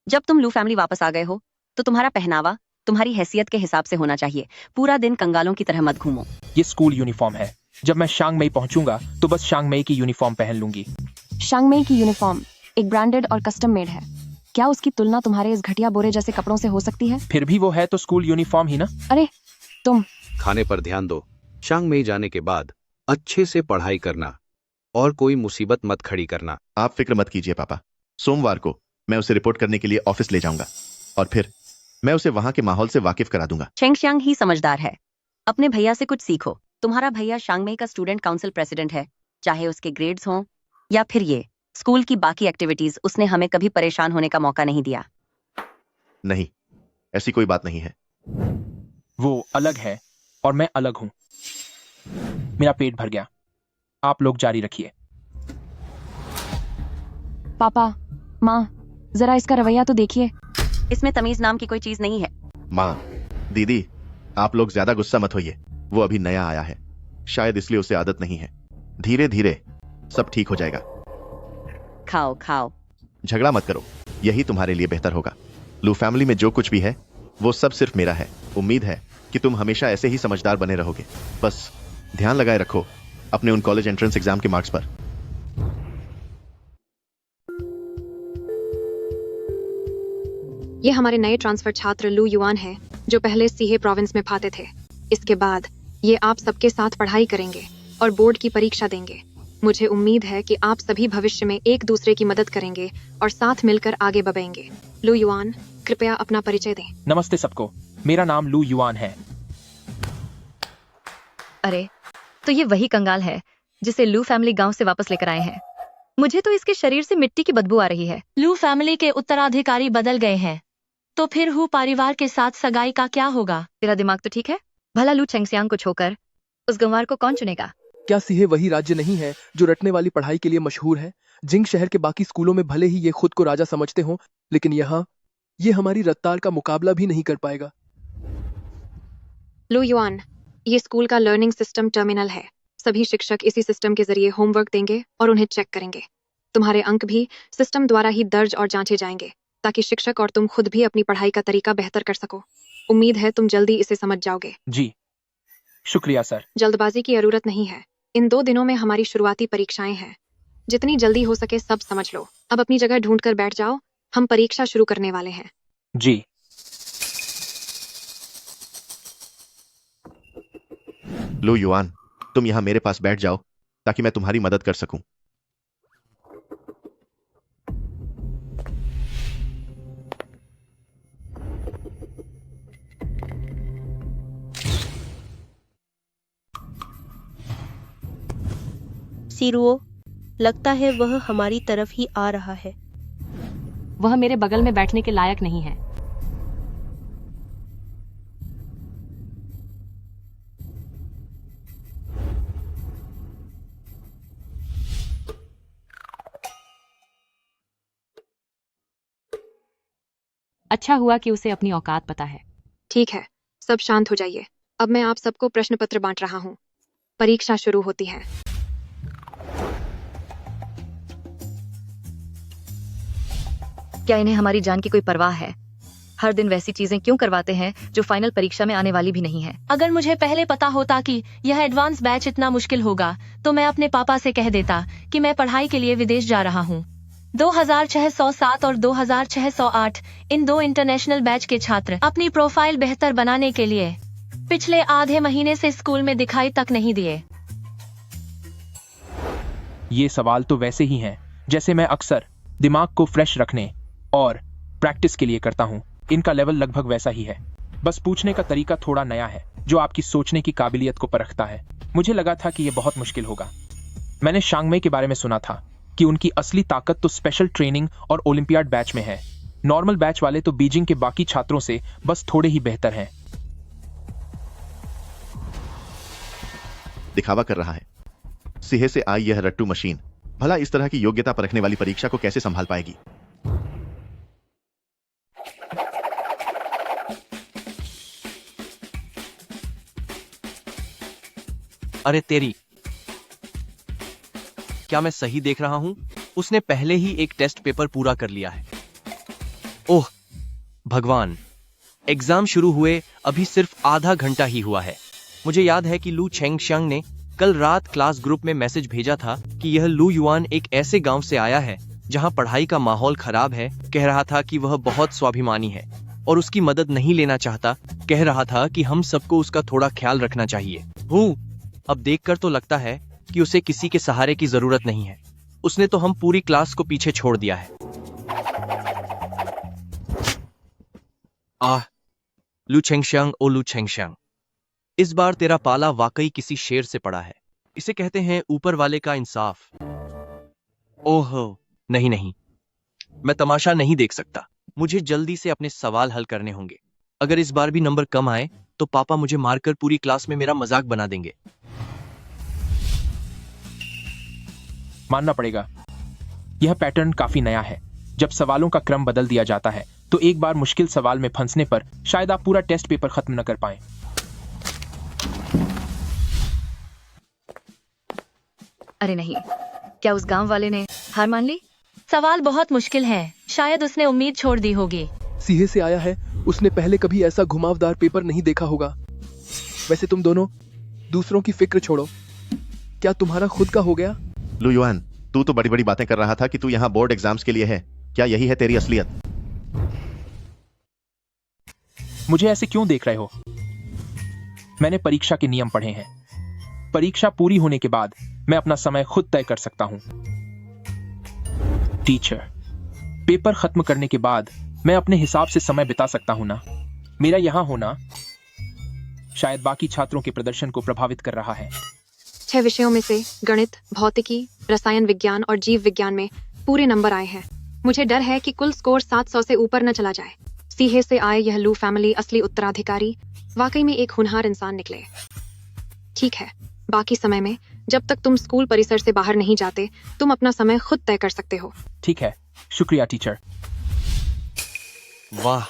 जब तुम लू फैमिली वापस आ गए हो तो तुम्हारा पहनावा तुम्हारी हैसियत के हिसाब से होना चाहिए। पूरा दिन कंगालों की तरह मत घूमो। ये स्कूल यूनिफॉर्म है। जब मैं शांगमई पहुंचूंगा तो बस शांगमई की यूनिफॉर्म पहन लूंगी। शांगमई की यूनिफॉर्म एक ब्रांडेड और कस्टम मेड है। क्या उसकी तुलना तुम्हारे इस घटिया बोरे जैसे कपड़ों से हो सकती है? फिर भी वो है तो स्कूल यूनिफॉर्म ही ना। अरे तुम खाने पर ध्यान दो। शांगमई जाने के बाद अच्छे से पढ़ाई करना और कोई मुसीबत मत खड़ी करना। आप फिक्र मत कीजिए पापा। सोमवार को मैं उसे रिपोर्ट करने के लिए ऑफिस ले जाऊंगा और फिर मैं उसे वहां के माहौल से वाकिफ करा दूंगा। चेंगशियांग ही समझदार है। अपने भैया से कुछ सीखो। तुम्हारा भैया शांगमई का स्टूडेंट काउंसिल प्रेसिडेंट है। चाहे उसके ग्रेड्स हों या फिर ये स्कूल की बाकी एक्टिविटीज, उसने हमें कभी परेशान होने का मौका नहीं दिया। नहीं, ऐसी कोई बात नहीं है। वो अलग है और मैं अलग हूं। मेरा पेट भर गया। आप लोग जारी रखिए। पापा, माँ, जरा इसका रवैया तो देखिए। इसमें तमीज नाम की कोई चीज नहीं है। माँ, दीदी, आप लोग ज्यादा गुस्सा मत होइए। वो अभी नया आया है, शायद इसलिए उसे आदत नहीं है। धीरे धीरे सब ठीक हो जाएगा। खाओ खाओ। झगड़ा मत करो, यही तुम्हारे लिए बेहतर होगा। लू फैमिली में जो कुछ भी है वो सब सिर्फ मेरा है। उम्मीद है कि तुम हमेशा ऐसे ही समझदार बने रहोगे। बस ध्यान लगाए रखो अपने उन कॉलेज एंट्रेंस एग्जाम के मार्क्स पर। ये हमारे नए ट्रांसफर छात्र लू युआन है, जो पहले सीहे प्रोविंस में पढ़ते थे। इसके बाद ये आप सबके साथ पढ़ाई करेंगे और बोर्ड की परीक्षा देंगे। मुझे उम्मीद है कि आप सभी भविष्य में एक दूसरे की मदद करेंगे और साथ मिलकर आगे बढ़ेंगे। लू युआन, कृपया अपना परिचय दें। नमस्ते सबको, मेरा नाम लू युआन है। अरे, तो ये वही कंगाल है जिसे लू फैमिली गांव से वापस लेकर आए हैं। मुझे तो इसके शरीर से मिट्टी की बदबू आ रही है। लू फैमिली के उत्तराधिकारी बदल गए हैं, तो फिर हु परिवार के साथ सगाई का क्या होगा? तेरा दिमाग तो ठीक है? भला लू चेंगसियांग को छोड़कर उस गंवार को कौन चुनेगा? क्या सीहे वही राज्य नहीं है जो रटने वाली पढ़ाई के लिए मशहूर है? जिंग शहर के बाकी स्कूलों में भले ही ये खुद को राजा समझते हों, लेकिन यहाँ ये हमारी रफ्तार का मुकाबला भी नहीं कर पाएगा। लू युआन, ये स्कूल का लर्निंग सिस्टम टर्मिनल है। सभी शिक्षक इसी सिस्टम के जरिए होमवर्क देंगे और उन्हें चेक करेंगे। तुम्हारे अंक भी सिस्टम द्वारा ही दर्ज और जांचे जाएंगे, ताकि शिक्षक और तुम खुद भी अपनी पढ़ाई का तरीका बेहतर कर सको। उम्मीद है तुम जल्दी इसे समझ जाओगे। जी, शुक्रिया सर। जल्दबाजी की जरूरत नहीं है। इन 2 दिनों में हमारी शुरुआती परीक्षाएं हैं। जितनी जल्दी हो सके सब समझ लो। अब अपनी जगह ढूंढ कर बैठ जाओ, हम परीक्षा शुरू करने वाले हैं। जी। लू युआन, तुम यहाँ मेरे पास बैठ जाओ ताकि मैं तुम्हारी मदद कर सकूं। सिरुओ, लगता है वह हमारी तरफ ही आ रहा है। वह मेरे बगल में बैठने के लायक नहीं है। अच्छा हुआ कि उसे अपनी औकात पता है। ठीक है, सब शांत हो जाइए। अब मैं आप सबको प्रश्न पत्र बांट रहा हूँ। परीक्षा शुरू होती है। क्या इन्हें हमारी जान की कोई परवाह है? हर दिन वैसी चीजें क्यों करवाते हैं जो फाइनल परीक्षा में आने वाली भी नहीं है? अगर मुझे पहले पता होता कि यह एडवांस बैच इतना मुश्किल होगा, तो मैं अपने पापा से कह देता कि मैं पढ़ाई के लिए विदेश जा रहा हूँ। 2607 और 2608 इन 2 इंटरनेशनल बैच के छात्र अपनी प्रोफाइल बेहतर बनाने के लिए पिछले आधे महीने से स्कूल में दिखाई तक नहीं दिए। ये सवाल तो वैसे ही हैं जैसे मैं अक्सर दिमाग को फ्रेश रखने और प्रैक्टिस के लिए करता हूँ। इनका लेवल लगभग वैसा ही है, बस पूछने का तरीका थोड़ा नया है जो आपकी सोचने की काबिलियत को परखता है। मुझे लगा था कि यह बहुत मुश्किल होगा। मैंने शांगमई के बारे में सुना था कि उनकी असली ताकत तो स्पेशल ट्रेनिंग और ओलंपियाड बैच में है। नॉर्मल बैच वाले तो बीजिंग के बाकी छात्रों से बस थोड़े ही बेहतर हैं। दिखावा कर रहा है। सीहे से आई यह रट्टू मशीन भला इस तरह की योग्यता परखने वाली परीक्षा को कैसे संभाल पाएगी? अरे तेरी, क्या मैं सही देख रहा हूं? उसने पहले ही एक टेस्ट पेपर पूरा कर लिया है। ओह भगवान, एग्जाम शुरू हुए अभी सिर्फ आधा घंटा ही हुआ है। मुझे याद है कि लू चेंगशियांग ने कल रात क्लास ग्रुप में मैसेज भेजा था कि यह लू युआन एक ऐसे गांव से आया है जहां पढ़ाई का माहौल खराब है। कह रहा था कि वह बहुत स्वाभिमानी है और उसकी मदद नहीं लेना चाहता। कह रहा था कि हम सबको उसका थोड़ा ख्याल रखना चाहिए। अब देखकर तो लगता है कि उसे किसी के सहारे की जरूरत नहीं है। उसने तो हम पूरी क्लास को पीछे छोड़ दिया है। लू चेंगशियांग, ओ लू चेंगशियांग, इस बार तेरा पाला वाकई किसी शेर से पड़ा है। इसे कहते हैं ऊपर वाले का इंसाफ। ओहो नहीं, मैं तमाशा नहीं देख सकता। मुझे जल्दी से अपने सवाल हल करने होंगे। अगर इस बार भी नंबर कम आए तो पापा मुझे मारकर पूरी क्लास में मेरा मजाक बना देंगे। मानना पड़ेगा, यह पैटर्न काफी नया है। जब सवालों का क्रम बदल दिया जाता है तो एक बार मुश्किल सवाल में फंसने पर शायद आप पूरा टेस्ट पेपर खत्म न कर पाएं। अरे नहीं, क्या उस गांव वाले ने हार मान ली? सवाल बहुत मुश्किल है, शायद उसने उम्मीद छोड़ दी होगी। सीहे से आया है, उसने पहले कभी ऐसा घुमावदार पेपर नहीं देखा होगा। वैसे तुम दोनों दूसरों की फिक्र छोड़ो, क्या तुम्हारा खुद का हो गया? लू युआन, तू तो बड़ी बड़ी बातें कर रहा था कि तू यहाँ बोर्ड एग्जाम्स के लिए है। क्या यही है तेरी असलियत? मुझे ऐसे क्यों देख रहे हो? मैंने परीक्षा के नियम पढ़े हैं। परीक्षा पूरी होने के बाद मैं अपना समय खुद तय कर सकता हूं। टीचर, पेपर खत्म करने के बाद मैं अपने हिसाब से समय बिता सकता हूं ना? मेरा यहां होना शायद बाकी छात्रों के प्रदर्शन को प्रभावित कर रहा है। 6 विषयों में से गणित, भौतिकी, रसायन विज्ञान और जीव विज्ञान में पूरे नंबर आए हैं। मुझे डर है कि कुल स्कोर 700 से ऊपर न चला जाए। सीहे से आए यह लू फैमिली असली उत्तराधिकारी वाकई में एक होनहार इंसान निकले। ठीक है, बाकी समय में जब तक तुम स्कूल परिसर से बाहर नहीं जाते, तुम अपना समय खुद तय कर सकते हो। ठीक है, शुक्रिया टीचर। वाह,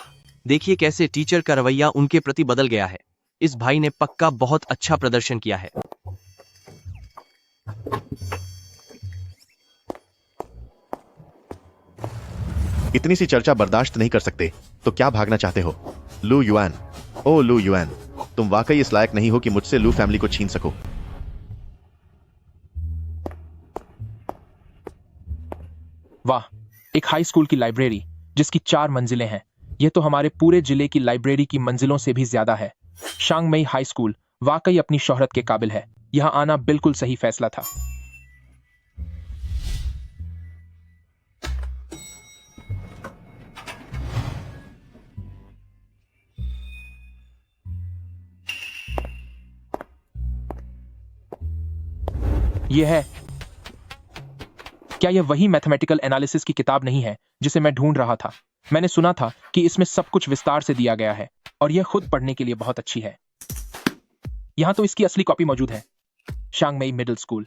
देखिए कैसे टीचर का रवैया उनके प्रति बदल गया है। इस भाई ने पक्का बहुत अच्छा प्रदर्शन किया है। इतनी सी चर्चा बर्दाश्त नहीं कर सकते तो क्या भागना चाहते हो? लू युआन, ओ लू युआन, तुम वाकई इस लायक नहीं हो कि मुझसे लू फैमिली को छीन सको। वाह, एक हाई स्कूल की लाइब्रेरी जिसकी 4 मंजिलें हैं। यह तो हमारे पूरे जिले की लाइब्रेरी की मंजिलों से भी ज्यादा है। शांगमई हाई स्कूल वाकई अपनी शोहरत के काबिल है। यहां आना बिल्कुल सही फैसला था। यह है, क्या यह वही मैथमेटिकल एनालिसिस की किताब नहीं है जिसे मैं ढूंढ रहा था? मैंने सुना था कि इसमें सब कुछ विस्तार से दिया गया है और यह खुद पढ़ने के लिए बहुत अच्छी है। यहां तो इसकी असली कॉपी मौजूद है। शांगमई मिडिल स्कूल,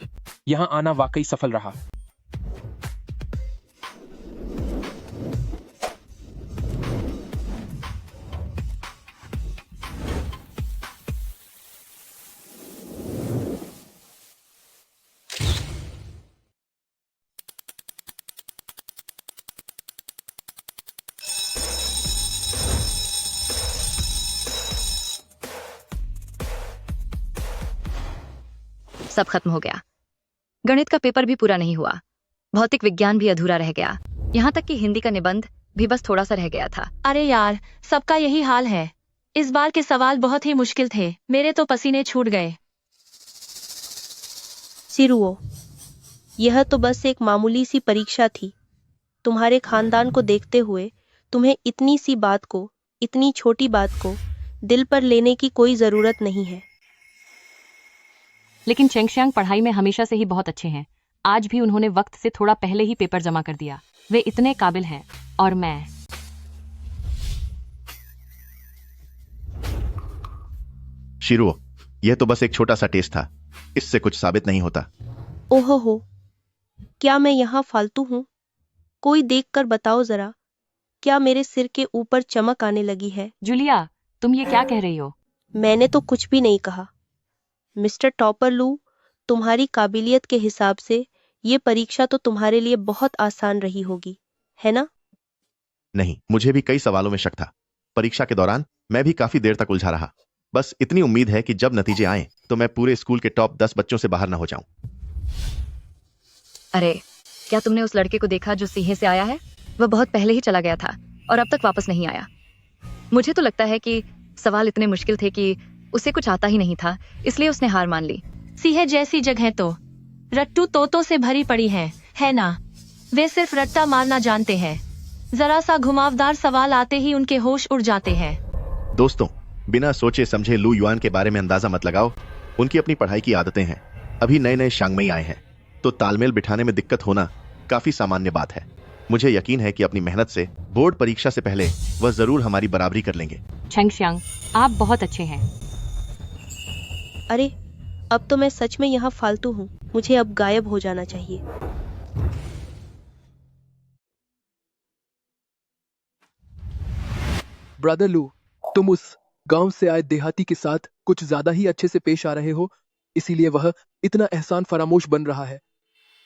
यहां आना वाकई सफल रहा। सब खत्म हो गया। गणित का पेपर भी पूरा नहीं हुआ, भौतिक विज्ञान भी अधूरा रह गया, यहाँ तक कि हिंदी का निबंध भी बस थोड़ा सा रह गया था। अरे यार, सबका यही हाल है। इस बार के सवाल बहुत ही मुश्किल थे, मेरे तो पसीने छूट गए। सिरुओ, यह तो बस एक मामूली सी परीक्षा थी। तुम्हारे खानदान को देखते हुए तुम्हें इतनी सी बात को, इतनी छोटी बात को दिल पर लेने की कोई जरूरत नहीं है। लेकिन चेंगशियांग पढ़ाई में हमेशा से ही बहुत अच्छे हैं। आज भी उन्होंने वक्त से थोड़ा पहले ही पेपर जमा कर दिया। वे इतने काबिल हैं। और मैं शिरो, यह तो बस एक छोटा सा टेस्ट था, इससे कुछ साबित नहीं होता। ओहो हो, क्या मैं यहाँ फालतू हूँ? कोई देखकर बताओ जरा, क्या मेरे सिर के ऊपर चमक आने लगी है? जूलिया, तुम ये क्या कह रही हो? मैंने तो कुछ भी नहीं कहा। मिस्टर टॉपर लू, तुम्हारी काबिलियत के हिसाब से ये परीक्षा तो तुम्हारे लिए बहुत आसान रही होगी, है ना? नहीं, मुझे भी कई सवालों में शक था। परीक्षा के दौरान मैं भी काफी देर तक उलझा रहा। बस इतनी उम्मीद है कि जब नतीजे आए तो मैं पूरे स्कूल के टॉप 10 बच्चों से बाहर न हो जाऊं। अरे, क्या तुमने उस लड़के को देखा जो सीहे से आया है? वह बहुत पहले ही चला गया था और अब तक वापस नहीं आया। मुझे तो लगता है कि सवाल इतने मुश्किल थे कि उसे कुछ आता ही नहीं था, इसलिए उसने हार मान ली। सीहे जैसी जगह तो रट्टू तोतों से भरी पड़ी है ना? वे सिर्फ रट्टा मारना जानते हैं। जरा सा घुमावदार सवाल आते ही उनके होश उड़ जाते हैं। दोस्तों, बिना सोचे समझे लू युआन के बारे में अंदाजा मत लगाओ। उनकी अपनी पढ़ाई की आदतें हैं। अभी नए नए शांगमई आए हैं, तो तालमेल बिठाने में दिक्कत होना काफी सामान्य बात है। मुझे यकीन है कि अपनी मेहनत से बोर्ड परीक्षा से पहले वह जरूर हमारी बराबरी कर लेंगे। चेंगशियांग, आप बहुत अच्छे हैं। अरे अब तो मैं सच में यहाँ फालतू हूँ, मुझे अब गायब हो जाना चाहिए। ब्रदर लू, तुम उस गांव से आए देहाती के साथ कुछ ज्यादा ही अच्छे से पेश आ रहे हो, इसीलिए वह इतना एहसान फरामोश बन रहा है।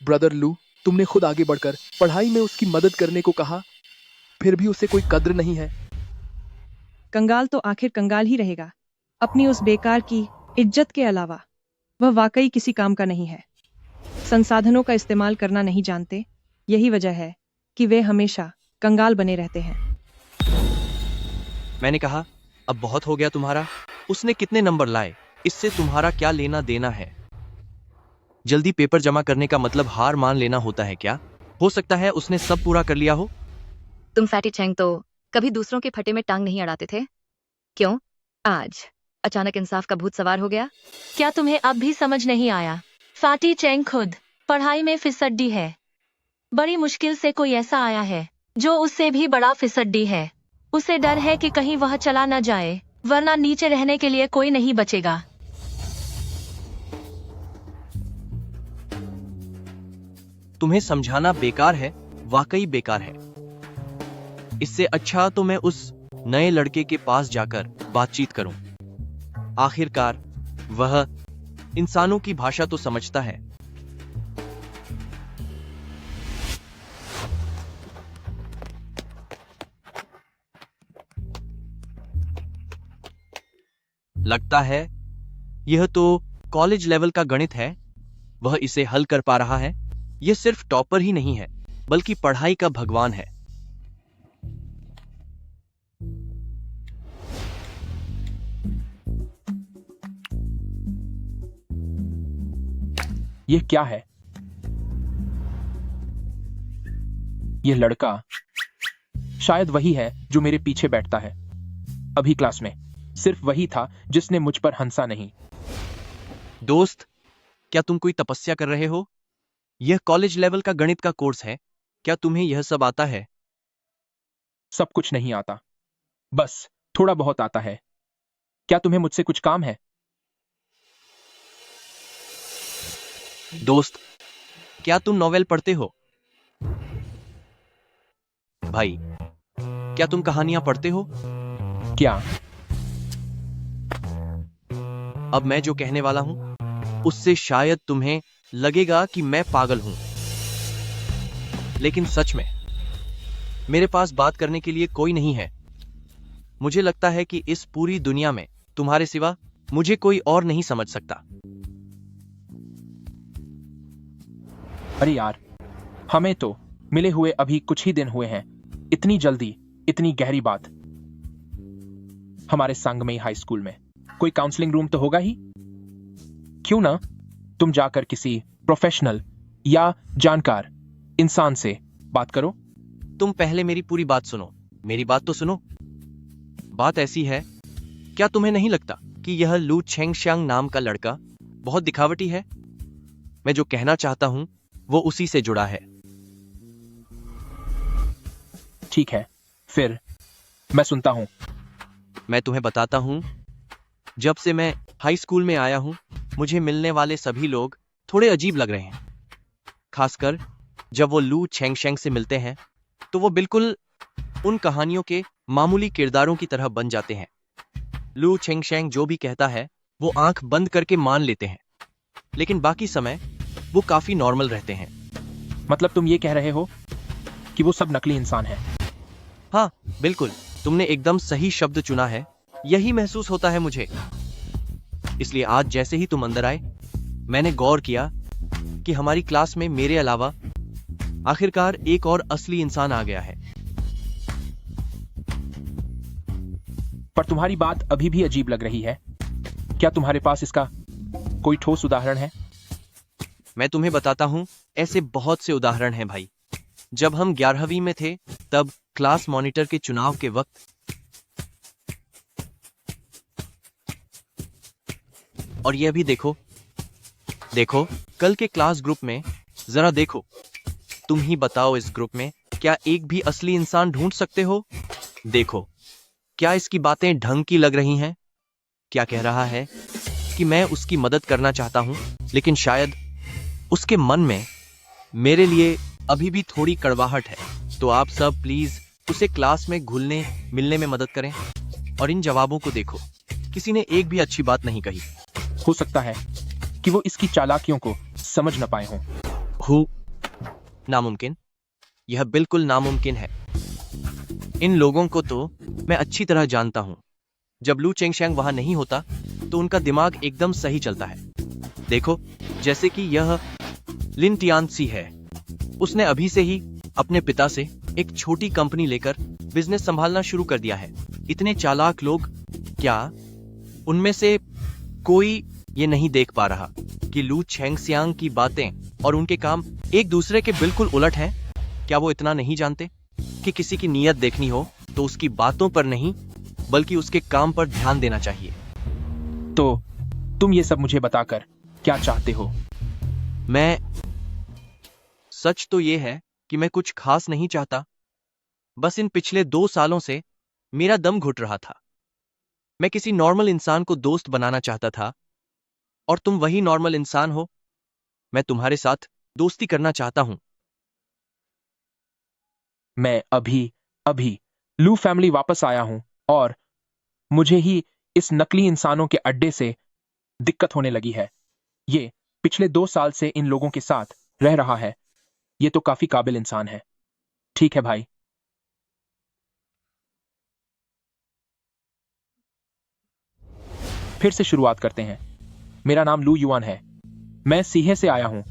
ब्रदर लू, तुमने खुद आगे बढ़कर पढ़ाई में उसकी मदद करने को कहा, फिर भी उसे कोई कद्र नहीं है। कंगाल तो आखिर कंगाल ही रहेगा, अपनी उस बेकार की इज्जत के अलावा वह वाकई किसी काम का नहीं है। संसाधनों का इस्तेमाल करना नहीं जानते, यही वजह है कि वे हमेशा कंगाल बने रहते हैं। मैंने कहा अब बहुत हो गया तुम्हारा। उसने कितने नंबर लाए, इससे तुम्हारा क्या लेना देना है? जल्दी पेपर जमा करने का मतलब हार मान लेना होता है क्या? हो सकता है उसने सब पूरा कर लिया हो। तुम फैटी चैंग तो कभी दूसरों के फटे में टांग नहीं अड़ाते थे, क्यों आज अचानक इंसाफ का भूत सवार हो गया? क्या तुम्हें अब भी समझ नहीं आया? फैटी चैंग खुद पढ़ाई में फिसड्डी है। बड़ी मुश्किल से कोई ऐसा आया है जो उससे भी बड़ा फिसड्डी है। उसे डर है कि कहीं वह चला न जाए, वरना नीचे रहने के लिए कोई नहीं बचेगा। तुम्हें समझाना बेकार है, वाकई बेकार है। इससे अच्छा तो मैं उस नए लड़के के पास जाकर बातचीत करूं। आखिरकार वह इंसानों की भाषा तो समझता है। लगता है यह तो कॉलेज लेवल का गणित है, वह इसे हल कर पा रहा है। यह सिर्फ टॉपर ही नहीं है, बल्कि पढ़ाई का भगवान है। यह क्या है? यह लड़का शायद वही है जो मेरे पीछे बैठता है अभी क्लास में। सिर्फ वही था जिसने मुझ पर हंसा नहीं। दोस्त, क्या तुम कोई तपस्या कर रहे हो? यह कॉलेज लेवल का गणित का कोर्स है। क्या तुम्हें यह सब आता है? सब कुछ नहीं आता, बस थोड़ा बहुत आता है। क्या तुम्हें मुझसे कुछ काम है? दोस्त, क्या तुम नॉवेल पढ़ते हो? भाई, क्या तुम कहानियां पढ़ते हो? क्या? अब मैं जो कहने वाला हूं उससे शायद तुम्हें लगेगा कि मैं पागल हूं, लेकिन सच में मेरे पास बात करने के लिए कोई नहीं है। मुझे लगता है कि इस पूरी दुनिया में तुम्हारे सिवा मुझे कोई और नहीं समझ सकता। अरे यार, हमें तो मिले हुए अभी कुछ ही दिन हुए हैं। इतनी जल्दी इतनी गहरी बात। हमारे संगमई हाई स्कूल में कोई काउंसलिंग रूम तो होगा ही। क्यों ना तुम जाकर किसी प्रोफेशनल या जानकार इंसान से बात करो। तुम पहले मेरी पूरी बात सुनो। मेरी बात तो सुनो। बात ऐसी है, क्या तुम्हें नहीं लगता कि यह लू चेंगशियांग नाम का लड़का बहुत दिखावटी है? मैं जो कहना चाहता हूं वो उसी से जुड़ा है। ठीक है, फिर मैं सुनता हूं। मैं तुम्हें बताता हूं, जब से मैं हाई स्कूल में आया हूं, मुझे मिलने वाले सभी लोग थोड़े अजीब लग रहे हैं। खासकर जब वो लू चेंगशियांग से मिलते हैं तो वो बिल्कुल उन कहानियों के मामूली किरदारों की तरह बन जाते हैं। लू चेंगशियांग जो भी कहता है वो आंख बंद करके मान लेते हैं, लेकिन बाकी समय वो काफी नॉर्मल रहते हैं। मतलब तुम ये कह रहे हो कि वो सब नकली इंसान हैं? हाँ, बिल्कुल, तुमने एकदम सही शब्द चुना है। यही महसूस होता है मुझे। इसलिए आज जैसे ही तुम अंदर आए, मैंने गौर किया कि हमारी क्लास में मेरे अलावा आखिरकार एक और असली इंसान आ गया है। पर तुम्हारी बात अभी भी अजीब लग रही है। क्या तुम्हारे पास इसका कोई ठोस उदाहरण है? मैं तुम्हें बताता हूं, ऐसे बहुत से उदाहरण हैं भाई। जब हम 11वीं में थे तब क्लास मॉनिटर के चुनाव के वक्त और यह भी देखो कल के क्लास ग्रुप में, जरा देखो, तुम ही बताओ इस ग्रुप में क्या एक भी असली इंसान ढूंढ सकते हो? देखो, क्या इसकी बातें ढंग की लग रही हैं? क्या कह रहा है कि मैं उसकी मदद करना चाहता हूं, लेकिन शायद उसके मन में मेरे लिए अभी भी थोड़ी कड़वाहट है। तो आप सब प्लीज उसे क्लास में घुलने मिलने में मदद करें। और इन जवाबों को देखो, किसी ने एक भी अच्छी बात नहीं कही। हो सकता है कि वो इसकी चालाकियों को समझ न पाए हों। नामुमकिन, यह बिल्कुल नामुमकिन है। इन लोगों को तो मैं अच्छी तरह जानता हूं। जब लू चेंगशैंग वहां नहीं होता तो उनका दिमाग एकदम सही चलता है। देखो, जैसे कि यह लिन टियानसी है। उसने अभी से ही अपने पिता से एक छोटी कंपनी लेकर बिजनेस संभालना शुरू कर दिया है। इतने चालाक लोग, क्या उनमें से कोई ये नहीं देख पा रहा कि लू चेंगसियांग की बातें और उनके काम एक दूसरे के बिल्कुल उलट हैं? क्या वो इतना नहीं जानते कि किसी की नीयत देखनी हो तो उसकी बातों पर नहीं बल्कि उसके काम पर ध्यान देना चाहिए? तो तुम ये सब मुझे बताकर क्या चाहते हो? सच तो ये है कि मैं कुछ खास नहीं चाहता। बस इन पिछले 2 सालों से मेरा दम घुट रहा था। मैं किसी नॉर्मल इंसान को दोस्त बनाना चाहता था और तुम वही नॉर्मल इंसान हो। मैं तुम्हारे साथ दोस्ती करना चाहता हूं। मैं अभी लू फैमिली वापस आया हूं और मुझे ही इस नकली इंसानों के अड्डे से दिक्कत होने लगी है। ये पिछले 2 साल से इन लोगों के साथ रह रहा है। ये तो काफी काबिल इंसान है। ठीक है भाई। फिर से शुरुआत करते हैं। मेरा नाम लू युआन है। मैं सीहे से आया हूं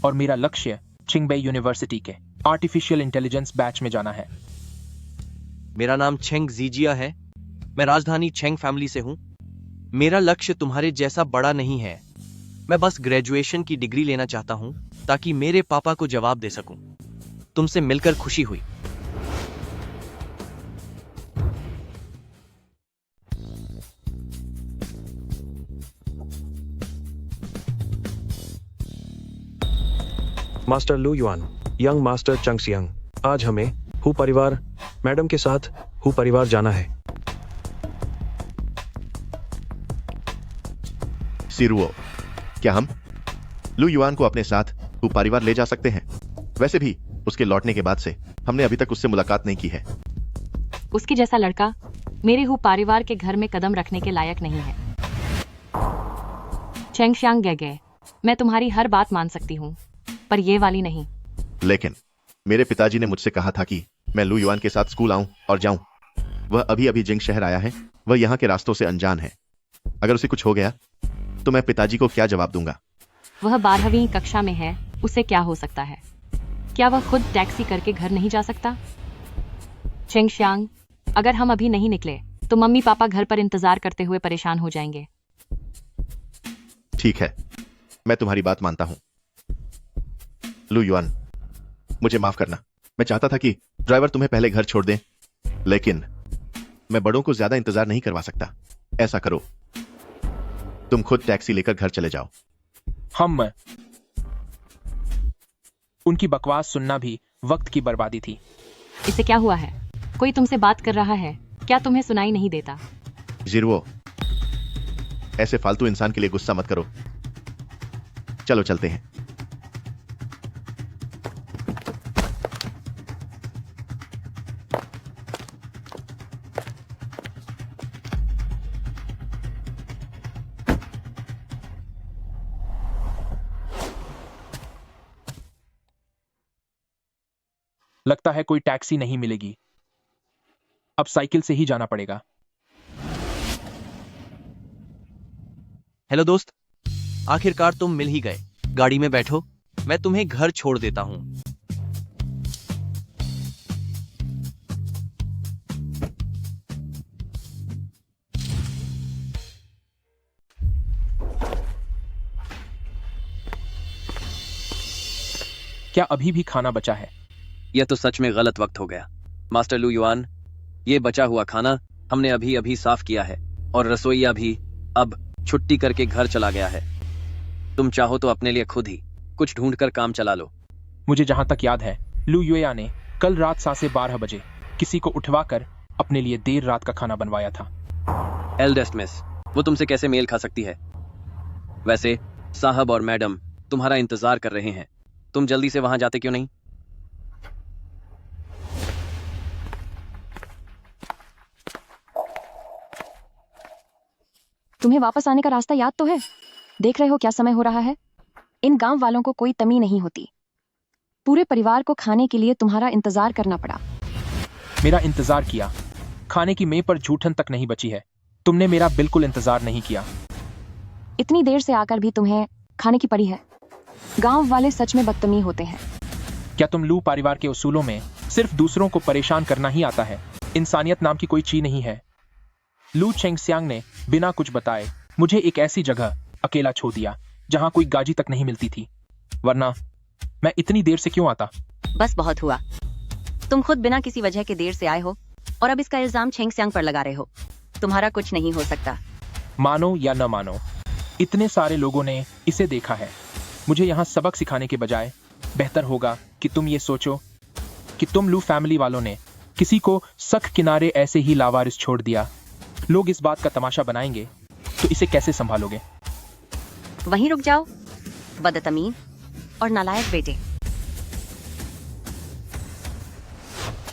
और मेरा लक्ष्य चिंगबेई यूनिवर्सिटी के आर्टिफिशियल इंटेलिजेंस बैच में जाना है। मेरा नाम छेंग जीजिया है। मैं राजधानी छेंग फैमिली से हूं। मेरा लक्ष्य तुम्हारे जैसा बड़ा नहीं है। मैं बस ग्रेजुएशन की डिग्री लेना चाहता हूं ताकि मेरे पापा को जवाब दे सकूं। तुमसे मिलकर खुशी हुई। मास्टर लू युआन, यंग मास्टर चंगसियांग, आज हमें हु परिवार मैडम के साथ हु परिवार जाना है। सिरुओ, क्या हम लू युआन को अपने साथ हु परिवार ले जा सकते हैं? वैसे भी उसके लौटने के बाद से हमने अभी तक उससे मुलाकात नहीं की है। उसके जैसा लड़का मेरे हु परिवार के घर में कदम रखने के लायक नहीं है। चेंगशियांग गेगे, मैं तुम्हारी हर बात मान सकती हूँ, पर ये वाली नहीं। लेकिन मेरे पिताजी ने मुझसे कहा था कि मैं लू युआन के साथ स्कूल आऊं और जाऊं। वह अभी जिंग शहर आया है। वह यहाँ के रास्तों से अनजान है। अगर उसे कुछ हो गया तो मैं पिताजी को क्या जवाब दूंगा? वह 12वीं कक्षा में है। उसे क्या हो सकता है? क्या वह खुद टैक्सी करके घर नहीं जा सकता? चेंगशियांग, अगर हम अभी नहीं निकले तो मम्मी पापा घर पर इंतजार करते हुए परेशान हो जाएंगे। ठीक है, मैं तुम्हारी बात मानता हूं। लू युआन, मुझे माफ करना। मैं चाहता था कि ड्राइवर तुम्हें पहले घर छोड़ दे, लेकिन मैं बड़ों को ज्यादा इंतजार नहीं करवा सकता। ऐसा करो, तुम खुद टैक्सी लेकर घर चले जाओ। हम उनकी बकवास सुनना भी वक्त की बर्बादी थी। इसे क्या हुआ है? कोई तुमसे बात कर रहा है। क्या तुम्हें सुनाई नहीं देता? जिरुओ, ऐसे फालतू इंसान के लिए गुस्सा मत करो। चलो चलते हैं। लगता है कोई टैक्सी नहीं मिलेगी। अब साइकिल से ही जाना पड़ेगा। हेलो दोस्त, आखिरकार तुम मिल ही गए। गाड़ी में बैठो, मैं तुम्हें घर छोड़ देता हूं। क्या अभी भी खाना बचा है? यह तो सच में गलत वक्त हो गया। मास्टर लू युआन, ये बचा हुआ खाना हमने अभी साफ किया है और रसोइया भी अब छुट्टी करके घर चला गया है। तुम चाहो तो अपने लिए खुद ही कुछ ढूंढकर काम चला लो। मुझे जहां तक याद है, लू युआ ने कल रात 12:30 किसी को उठवाकर अपने लिए देर रात का खाना बनवाया था। एल्डेस्ट मिस, वो तुमसे कैसे मेल खा सकती है? वैसे साहब और मैडम तुम्हारा इंतजार कर रहे हैं, तुम जल्दी से वहां जाते क्यों नहीं? तुम्हें वापस आने का रास्ता याद तो है? देख रहे हो क्या समय हो रहा है? इन गांव वालों को कोई तमी नहीं होती। पूरे परिवार को खाने के लिए तुम्हारा इंतजार करना पड़ा। मेरा इंतजार किया, खाने की मेज पर जूठन तक नहीं बची है। तुमने मेरा बिल्कुल इंतजार नहीं किया। इतनी देर से आकर भी तुम्हें खाने की पड़ी है। गांव वाले सच में बदतमीज होते हैं। क्या तुम लू परिवार के उसूलों में सिर्फ दूसरों को परेशान करना ही आता है? इंसानियत नाम की कोई चीज नहीं है। लू चेंगसियांग ने बिना कुछ बताए मुझे एक ऐसी जगह अकेला छोड़ दिया जहां कोई गाजी तक नहीं मिलती थी, वरना मैं इतनी देर से क्यों आता? बस बहुत हुआ। तुम खुद बिना किसी वजह के देर से आए हो और अब इसका इल्जाम चेंगसियांग पर लगा रहे हो। तुम्हारा कुछ नहीं हो सकता। मानो या न मानो, इतने सारे लोगों ने इसे देखा है। मुझे यहाँ सबक सिखाने के बजाय बेहतर होगा कि तुम ये सोचो कि तुम लू फैमिली वालों ने किसी को सख्त किनारे ऐसे ही लावारिस छोड़ दिया। लोग इस बात का तमाशा बनाएंगे तो इसे कैसे संभालोगे? वहीं रुक जाओ, बदतमीज और नालायक बेटे।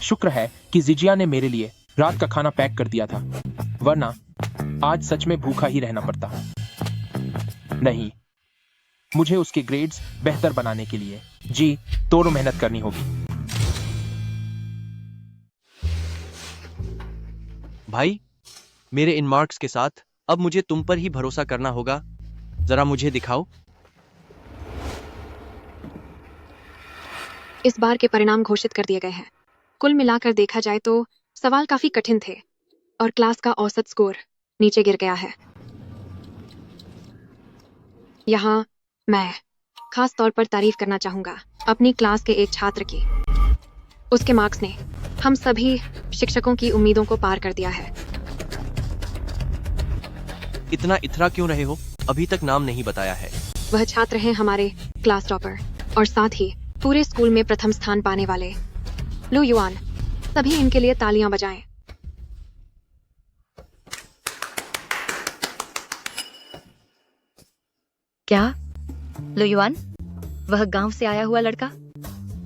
शुक्र है कि जिजिया ने मेरे लिए रात का खाना पैक कर दिया था, वरना आज सच में भूखा ही रहना पड़ता। नहीं, मुझे उसके ग्रेड्स बेहतर बनाने के लिए जी तोड़ो मेहनत करनी होगी। भाई, मेरे इन मार्क्स के साथ अब मुझे तुम पर ही भरोसा करना होगा। जरा मुझे दिखाओ। इस बार के परिणाम घोषित कर दिए गए हैं। कुल मिलाकर देखा जाए तो सवाल काफी कठिन थे और क्लास का औसत स्कोर नीचे गिर गया है। यहाँ मैं खास तौर पर तारीफ करना चाहूंगा अपनी क्लास के एक छात्र की। उसके मार्क्स ने हम सभी शिक्षकों की उम्मीदों को पार कर दिया है। इतना इथरा क्यों रहे हो? अभी तक नाम नहीं बताया है। वह छात्र हैं हमारे क्लास टॉपर और साथ ही पूरे स्कूल में प्रथम स्थान पाने वाले लू युआन। सभी इनके लिए तालियां बजाएं। क्या लू युआन, वह गांव से आया हुआ लड़का?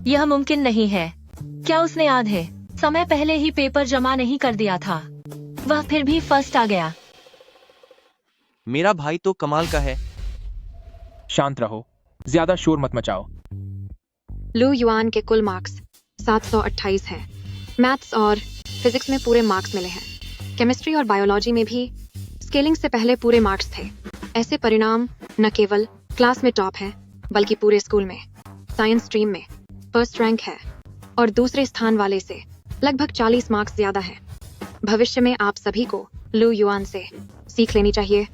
यह मुमकिन नहीं है। क्या उसने आधे समय पहले ही पेपर जमा नहीं कर दिया था? वह फिर भी फर्स्ट आ गया। मेरा भाई तो कमाल का है। शांत रहो, ज्यादा शोर मत मचाओ। लू युआन के कुल मार्क्स 728 हैं। मैथ्स और फिजिक्स में पूरे मार्क्स मिले हैं। केमिस्ट्री और बायोलॉजी में भी स्केलिंग से पहले पूरे मार्क्स थे। ऐसे परिणाम न केवल क्लास में टॉप हैं, बल्कि पूरे स्कूल में साइंस स्ट्रीम में फर्स्ट रैंक है और दूसरे स्थान वाले से लगभग 40 मार्क्स ज्यादा है। भविष्य में आप सभी को लू युआन से सीख लेनी चाहिए।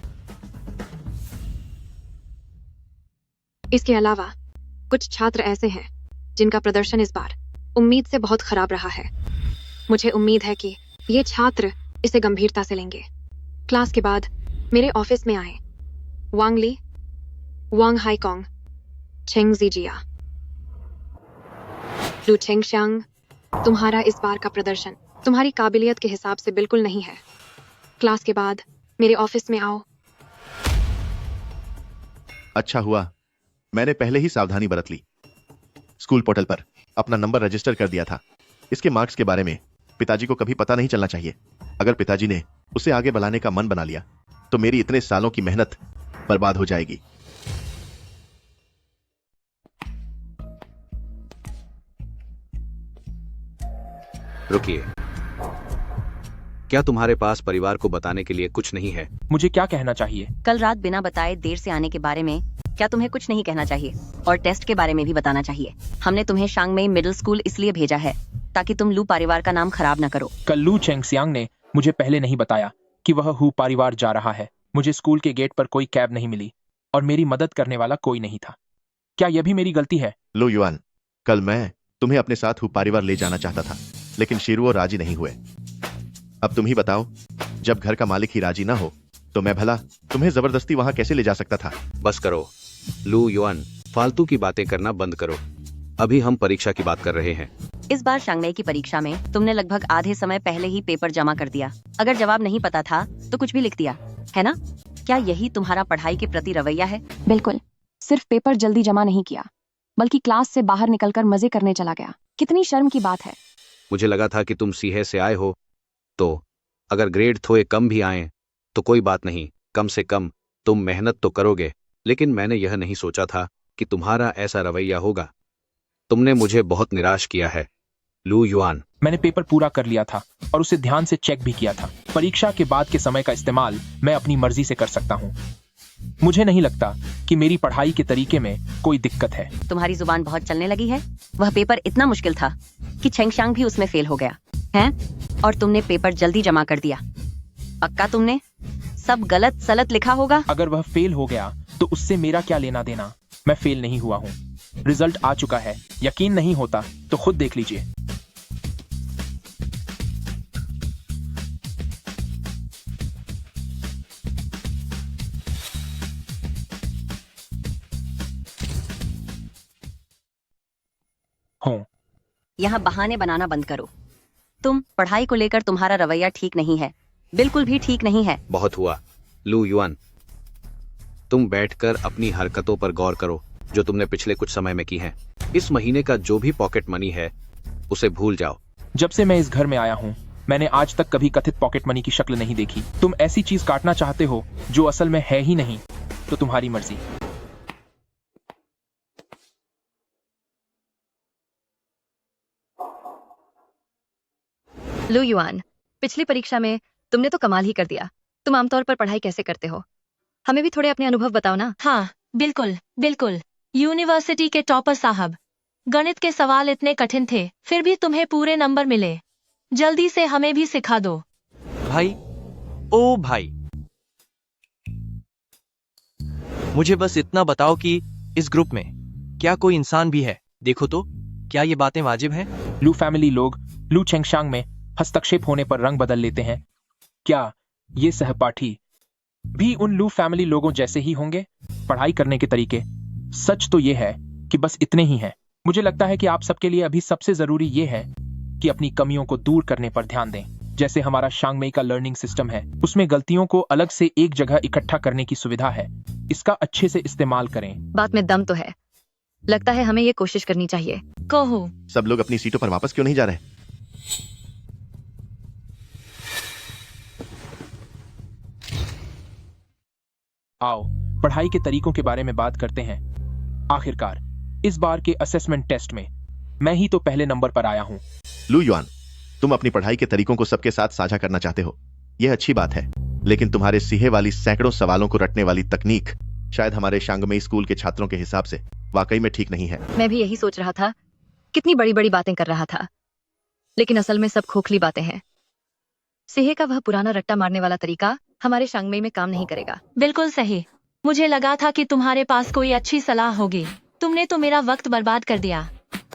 इसके अलावा कुछ छात्र ऐसे हैं जिनका प्रदर्शन इस बार उम्मीद से बहुत खराब रहा है। मुझे उम्मीद है कि ये छात्र इसे गंभीरता से लेंगे। क्लास के बाद मेरे ऑफिस में आए वांग ली, वांग हाईकोंग, चेंग जिजिया। लू चेंगशियांग, तुम्हारा इस बार का प्रदर्शन तुम्हारी काबिलियत के हिसाब से बिल्कुल नहीं है। क्लास के बाद मेरे ऑफिस में आओ। अच्छा हुआ मैंने पहले ही सावधानी बरत ली। स्कूल पोर्टल पर अपना नंबर रजिस्टर कर दिया था। इसके मार्क्स के बारे में पिताजी को कभी पता नहीं चलना चाहिए। अगर पिताजी ने उसे आगे बढ़ाने का मन बना लिया तो मेरी इतने सालों की मेहनत बर्बाद हो जाएगी। रुकिए, क्या तुम्हारे पास परिवार को बताने के लिए कुछ नहीं है? मुझे क्या कहना चाहिए? कल रात बिना बताए देर से आने के बारे में क्या तुम्हें कुछ नहीं कहना चाहिए? और टेस्ट के बारे में भी बताना चाहिए। हमने तुम्हें शांगमेई मिडिल स्कूल इसलिए भेजा है ताकि तुम लू परिवार का नाम खराब न करो। कल लू चेंगसियांग ने मुझे पहले नहीं बताया कि वह हु परिवार जा रहा है। मुझे स्कूल के गेट पर कोई कैब नहीं मिली और मेरी मदद करने वाला कोई नहीं था। क्या यह भी मेरी गलती है? लू युआन, कल मैं तुम्हें अपने साथ हु परिवार ले जाना चाहता था, लेकिन शिरुओ राजी नहीं हुए। अब तुम ही बताओ, जब घर का मालिक ही राजी ना हो तो मैं भला तुम्हें जबरदस्ती वहां कैसे ले जा सकता था? बस करो लू युआन, फालतू की बातें करना बंद करो। अभी हम परीक्षा की बात कर रहे हैं। इस बार शांगमई की परीक्षा में तुमने लगभग आधे समय पहले ही पेपर जमा कर दिया। अगर जवाब नहीं पता था तो कुछ भी लिख दिया, है ना? क्या यही तुम्हारा पढ़ाई के प्रति रवैया है? बिल्कुल। सिर्फ पेपर जल्दी जमा नहीं किया, बल्कि क्लास से बाहर निकलकर मजे करने चला गया। कितनी शर्म की बात है। मुझे लगा था कि तुम सीहे से आए हो, तो अगर ग्रेड थोड़े कम भी आए तो कोई बात नहीं, कम से कम तुम मेहनत तो करोगे। लेकिन मैंने यह नहीं सोचा था कि तुम्हारा ऐसा रवैया होगा। तुमने मुझे बहुत निराश किया है, लू युआन। मैंने पेपर पूरा कर लिया था और उसे ध्यान से चेक भी किया था। परीक्षा के बाद के समय का इस्तेमाल मैं अपनी मर्जी से कर सकता हूँ। मुझे नहीं लगता कि मेरी पढ़ाई के तरीके में कोई दिक्कत है। तुम्हारी जुबान बहुत चलने लगी है। वह पेपर इतना मुश्किल था कि छेंगशांग भी उसमें फेल हो गया है, और तुमने पेपर जल्दी जमा कर दिया। पक्का तुमने सब गलत सलत लिखा होगा। अगर वह फेल हो गया तो उससे मेरा क्या लेना देना? मैं फेल नहीं हुआ हूँ, रिजल्ट आ चुका है। यकीन नहीं होता तो खुद देख लीजिए। यहाँ बहाने बनाना बंद करो। तुम पढ़ाई को लेकर तुम्हारा रवैया ठीक नहीं है, बिल्कुल भी ठीक नहीं है। बहुत हुआ लू युआन, तुम बैठकर अपनी हरकतों पर गौर करो जो तुमने पिछले कुछ समय में की हैं। इस महीने का जो भी पॉकेट मनी है उसे भूल जाओ। जब से मैं इस घर में आया हूँ मैंने आज तक कभी कथित पॉकेट मनी की शक्ल नहीं देखी। तुम ऐसी चीज काटना चाहते हो जो असल में है ही नहीं, तो तुम्हारी मर्जी। लू युआन, पिछली परीक्षा में तुमने तो कमाल ही कर दिया। तुम आमतौर पर पढ़ाई कैसे करते हो? हमें भी थोड़े अपने अनुभव बताओ ना। हाँ बिल्कुल बिल्कुल। यूनिवर्सिटी के टॉपर साहब, गणित के सवाल इतने कठिन थे फिर भी तुम्हें पूरे नंबर मिले। जल्दी से हमें भी सिखा दो। भाई, ओ भाई, मुझे बस इतना बताओ कि इस ग्रुप में क्या कोई इंसान भी है? देखो तो, क्या ये बातें वाजिब हैं? लू फैमिली लोग लू चेंगशांग में हस्तक्षेप होने पर रंग बदल लेते हैं। क्या ये सहपाठी भी उन लू फैमिली लोगों जैसे ही होंगे? पढ़ाई करने के तरीके, सच तो ये है कि बस इतने ही हैं। मुझे लगता है कि आप सबके लिए अभी सबसे जरूरी ये है कि अपनी कमियों को दूर करने पर ध्यान दें। जैसे हमारा शांगमई का लर्निंग सिस्टम है, उसमें गलतियों को अलग से एक जगह इकट्ठा करने की सुविधा है। इसका अच्छे से इस्तेमाल करें। बात में दम तो है। लगता है हमें ये कोशिश करनी चाहिए। कहो। सब लोग अपनी सीटों पर वापस क्यों नहीं जा रहे? आओ पढ़ाई के तरीकों के बारे में बात करते हैं। आखिरकार इस बार के असेसमेंट टेस्ट में मैं ही तो पहले नंबर पर आया हूं। लू युआन, तुम अपनी पढ़ाई के तरीकों को सबके साथ साझा करना चाहते हो, यह अच्छी बात है, लेकिन तुम्हारे सीहे वाली सैकड़ों सवालों को रटने वाली तकनीक शायद हमारे शांगमई स्कूल के छात्रों के हिसाब से वाकई में ठीक नहीं है। मैं भी यही सोच रहा था, कितनी बड़ी बड़ी बातें कर रहा था, लेकिन असल में सब खोखली बातें हैं। सीहे का वह पुराना रट्टा मारने वाला तरीका हमारे शांगमई में काम नहीं करेगा। बिल्कुल सही। मुझे लगा था कि तुम्हारे पास कोई अच्छी सलाह होगी। तुमने तो मेरा वक्त बर्बाद कर दिया।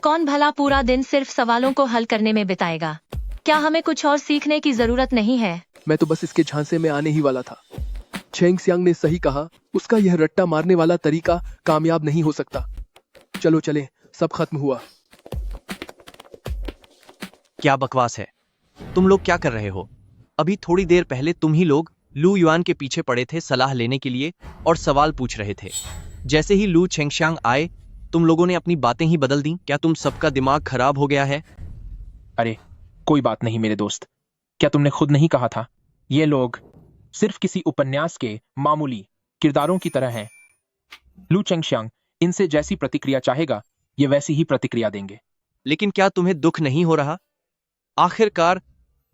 कौन भला पूरा दिन सिर्फ सवालों को हल करने में बिताएगा? क्या हमें कुछ और सीखने की जरूरत नहीं है? मैं तो बस इसके झांसे में आने ही वाला था। छेंगशियांग ने सही कहा, उसका यह रट्टा मारने वाला तरीका कामयाब नहीं हो सकता। चलो चलें, सब खत्म हुआ। क्या बकवास है? तुम लोग क्या कर रहे हो? अभी थोड़ी देर पहले तुम ही लोग लू युआन के पीछे पड़े थे सलाह लेने के लिए और सवाल पूछ रहे थे। जैसे ही लू चेंगशांग आए तुम लोगों ने अपनी बातें ही बदल दी। क्या तुम सबका दिमाग खराब हो गया है? अरे कोई बात नहीं मेरे दोस्त, क्या तुमने खुद नहीं कहा था ये लोग सिर्फ किसी उपन्यास के मामूली किरदारों की तरह हैं? लू चेंगशांग इनसे जैसी प्रतिक्रिया चाहेगा ये वैसी ही प्रतिक्रिया देंगे। लेकिन क्या तुम्हें दुख नहीं हो रहा? आखिरकार